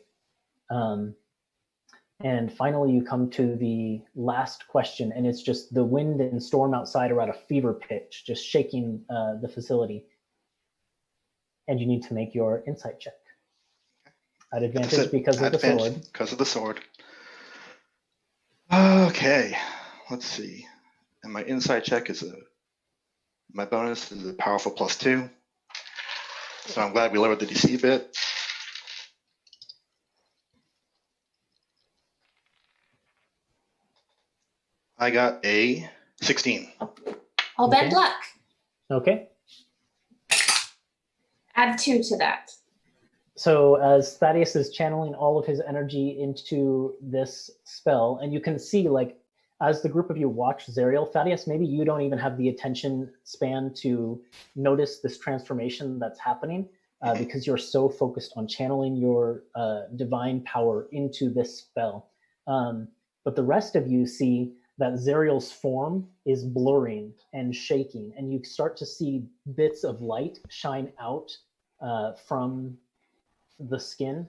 And finally, you come to the last question, and it's just the wind and storm outside are at a fever pitch, just shaking the facility. And you need to make your insight check. At advantage because of the sword. Because of the sword. Okay, let's see. And my insight check is my bonus is a powerful +2. So I'm glad we lowered the DC a bit. I got a 16. All bad luck. Okay. Add 2 to that. So as Thaddeus is channeling all of his energy into this spell, and you can see, like, as the group of you watch Zariel, Thaddeus, maybe you don't even have the attention span to notice this transformation that's happening because you're so focused on channeling your divine power into this spell. But the rest of you see that Zariel's form is blurring and shaking, and you start to see bits of light shine out from the skin,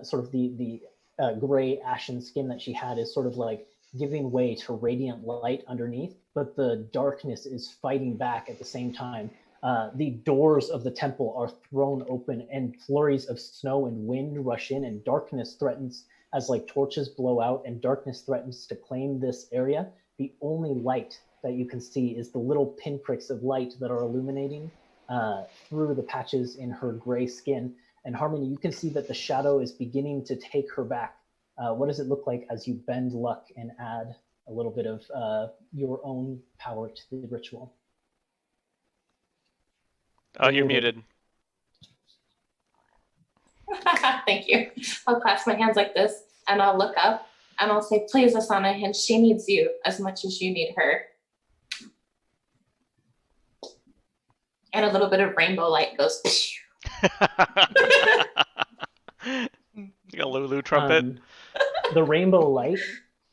sort of the gray ashen skin that she had is sort of like giving way to radiant light underneath, but the darkness is fighting back at the same time. The doors of the temple are thrown open, and flurries of snow and wind rush in, and darkness threatens as like torches blow out, and darkness threatens to claim this area. The only light that you can see is the little pinpricks of light that are illuminating through the patches in her gray skin. And Harmony, you can see that the shadow is beginning to take her back. What does it look like as you bend luck and add a little bit of your own power to the ritual? Oh, you're muted. Thank you. I'll clasp my hands like this, and I'll look up, and I'll say, please, Asanahen, she needs you as much as you need her. And a little bit of rainbow light goes. Like a Lulu trumpet. The rainbow light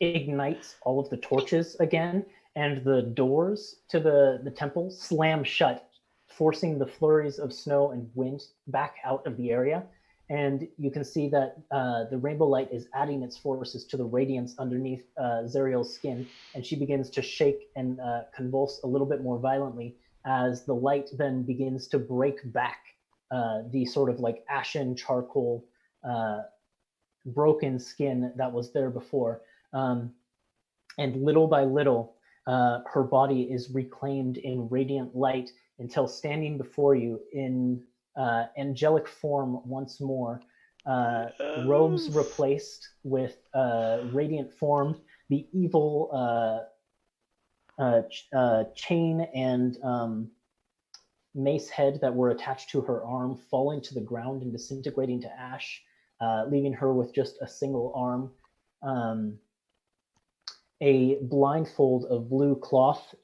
ignites all of the torches again, and the doors to the temple slam shut, forcing the flurries of snow and wind back out of the area. And you can see that the rainbow light is adding its forces to the radiance underneath Zariel's skin, and she begins to shake and convulse a little bit more violently as the light then begins to break back the sort of like ashen charcoal broken skin that was there before. And little by little, her body is reclaimed in radiant light until standing before you in angelic form once more, robes replaced with radiant form, the evil chain and mace head that were attached to her arm falling to the ground and disintegrating to ash, leaving her with just a single arm. A blindfold of blue cloth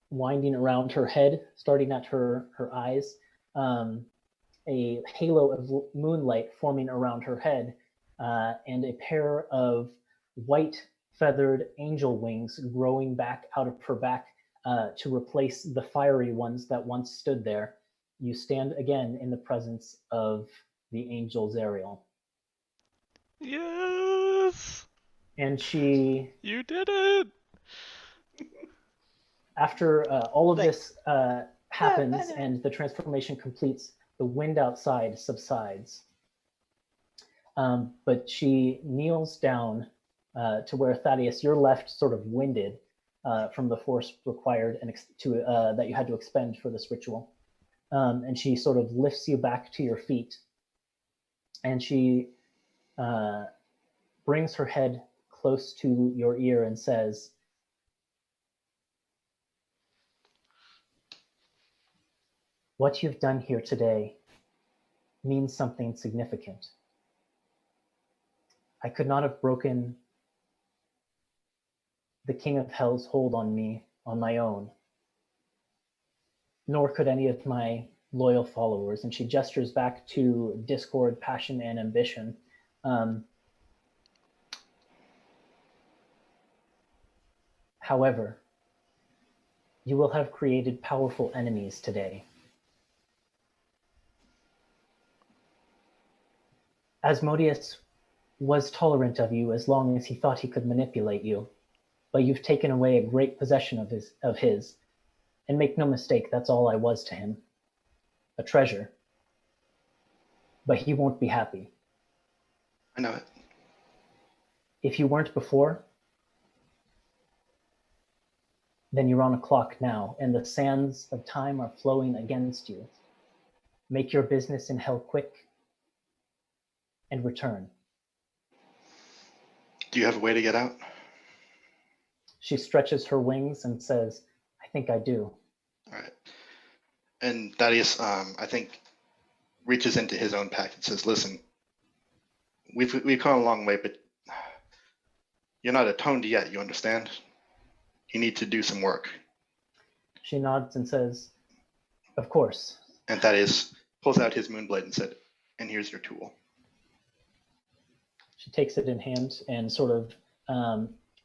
winding around her head, starting at her eyes. A halo of moonlight forming around her head, and a pair of white feathered angel wings growing back out of her back to replace the fiery ones that once stood there. You stand again in the presence of the angel Zariel. Yes! And she... You did it! After all of this happens and the transformation completes, the wind outside subsides. But she kneels down to where, Thaddeus, you're left sort of winded from the force required and that you had to expend for this ritual. And she sort of lifts you back to your feet. And she brings her head close to your ear and says, "What you've done here today means something significant. I could not have broken the King of Hell's hold on me on my own. nor could any of my loyal followers. And she gestures back to discord, passion, and ambition. However, you will have created powerful enemies today. Asmodeus was tolerant of you as long as he thought he could manipulate you, but you've taken away a great possession of his. And make no mistake, that's all I was to him. A treasure. But he won't be happy. I know it. If you weren't before, then you're on a clock now, and the sands of time are flowing against you. Make your business in hell quick, and return. Do you have a way to get out? She stretches her wings and says, I think I do. All right. And Thaddeus, I think, reaches into his own pack and says, listen, we've come a long way, but you're not atoned yet, you understand? You need to do some work. She nods and says, of course. And Thaddeus pulls out his moonblade and said, and here's your tool. She takes it in hand and sort of,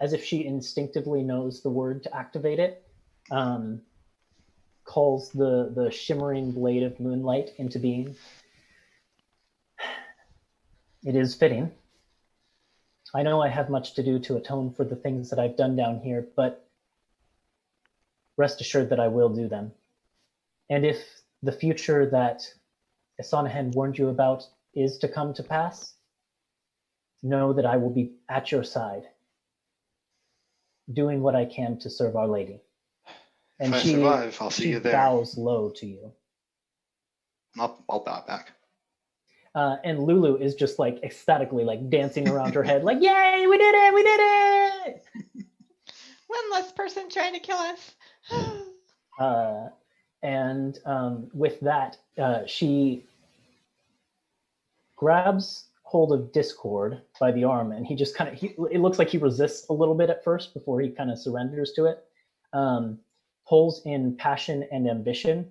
as if she instinctively knows the word to activate it, calls the shimmering blade of moonlight into being. It is fitting. I know I have much to do to atone for the things that I've done down here, but rest assured that I will do them. And if the future that Esanahan warned you about is to come to pass, know that I will be at your side, doing what I can to serve Our Lady. And If I survive, I'll see you there. She bows low to you. I'll bow back. And Lulu is just like ecstatically like dancing around her head like, yay, we did it, we did it! One less person trying to kill us. And with that, she grabs hold of Discord by the arm, and he just kind of, it looks like he resists a little bit at first before he kind of surrenders to it. Pulls in passion and ambition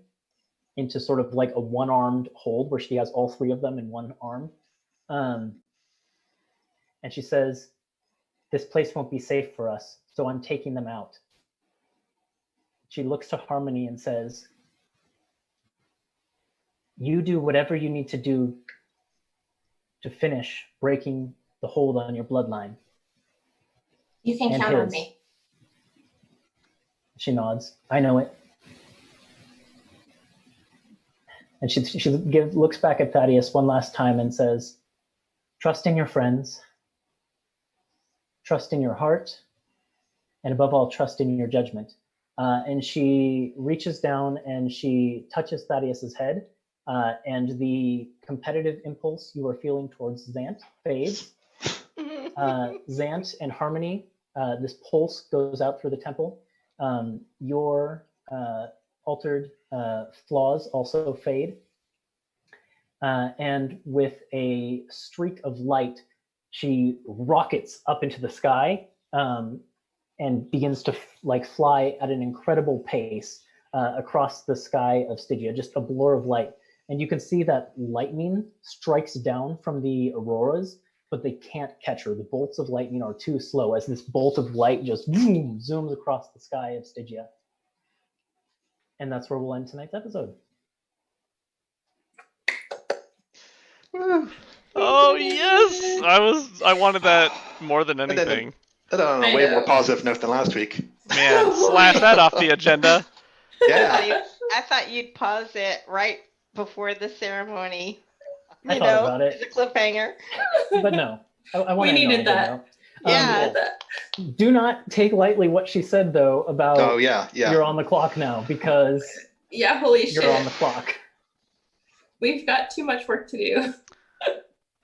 into sort of like a one-armed hold where she has all three of them in one arm. And she says, this place won't be safe for us, so I'm taking them out. She looks to Harmony and says, you do whatever you need to do to finish breaking the hold on your bloodline. You can And count on his. me. She nods. I know it. And she looks back at Thaddeus one last time and says, trust in your friends, trust in your heart, and above all, trust in your judgment. And she reaches down and she touches Thaddeus's head, and the competitive impulse you are feeling towards Xant fades. Xant and Harmony, this pulse goes out through the temple. Your altered flaws also fade. And with a streak of light, she rockets up into the sky and begins to fly at an incredible pace across the sky of Stygia, just a blur of light. And you can see that lightning strikes down from the auroras, but they can't catch her. The bolts of lightning are too slow as this bolt of light just zooms across the sky of Stygia. And that's where we'll end tonight's episode. Oh yes, I wanted that more than anything. That on a way more positive note than last week. Man, slash that off the agenda. Yeah. I thought you'd pause it right before the ceremony. I thought about it. As a cliffhanger. But no, I want We to needed that. Yeah. Do not take lightly what she said, though, about Oh, yeah. you're on the clock now, because Yeah, holy you're shit. on the clock. We've got too much work to do.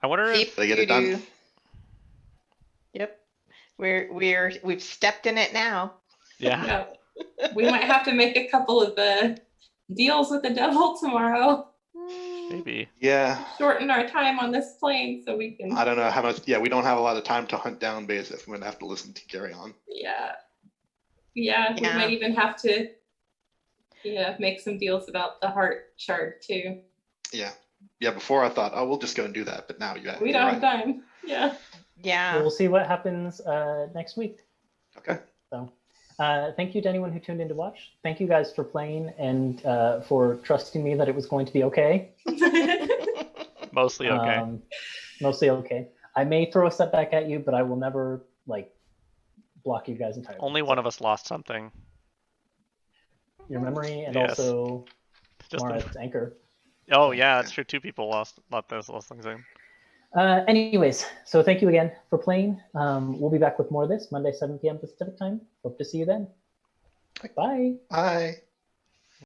I wonder if They get it done. Yep. We've stepped in it now. yeah. Yeah. We might have to make a couple of deals with the devil tomorrow. Maybe. Yeah. Shorten our time on this plane so we can. I don't know how much. Yeah, we don't have a lot of time to hunt down Baza if we're going to have to listen to carry on. Yeah. Yeah, we Yeah. might even have to Yeah, make some deals about the heart shard too. Yeah. Yeah, before I thought, oh, we'll just go and do that, but now you We you're don't have right. time. Yeah. Yeah. We'll see what happens next week. Okay. So, thank you to anyone who tuned in to watch. Thank you guys for playing and for trusting me that it was going to be okay. Mostly okay. Mostly okay. I may throw a setback at you, but I will never like block you guys entirely. Only one of us lost something. Your memory and Yes. also Just Mara's anchor. oh yeah, that's true. 2 people lost those things in. Anyways, so thank you again for playing. We'll be back with more of this Monday, 7 p.m. Pacific time. Hope to see you then. Bye. Bye.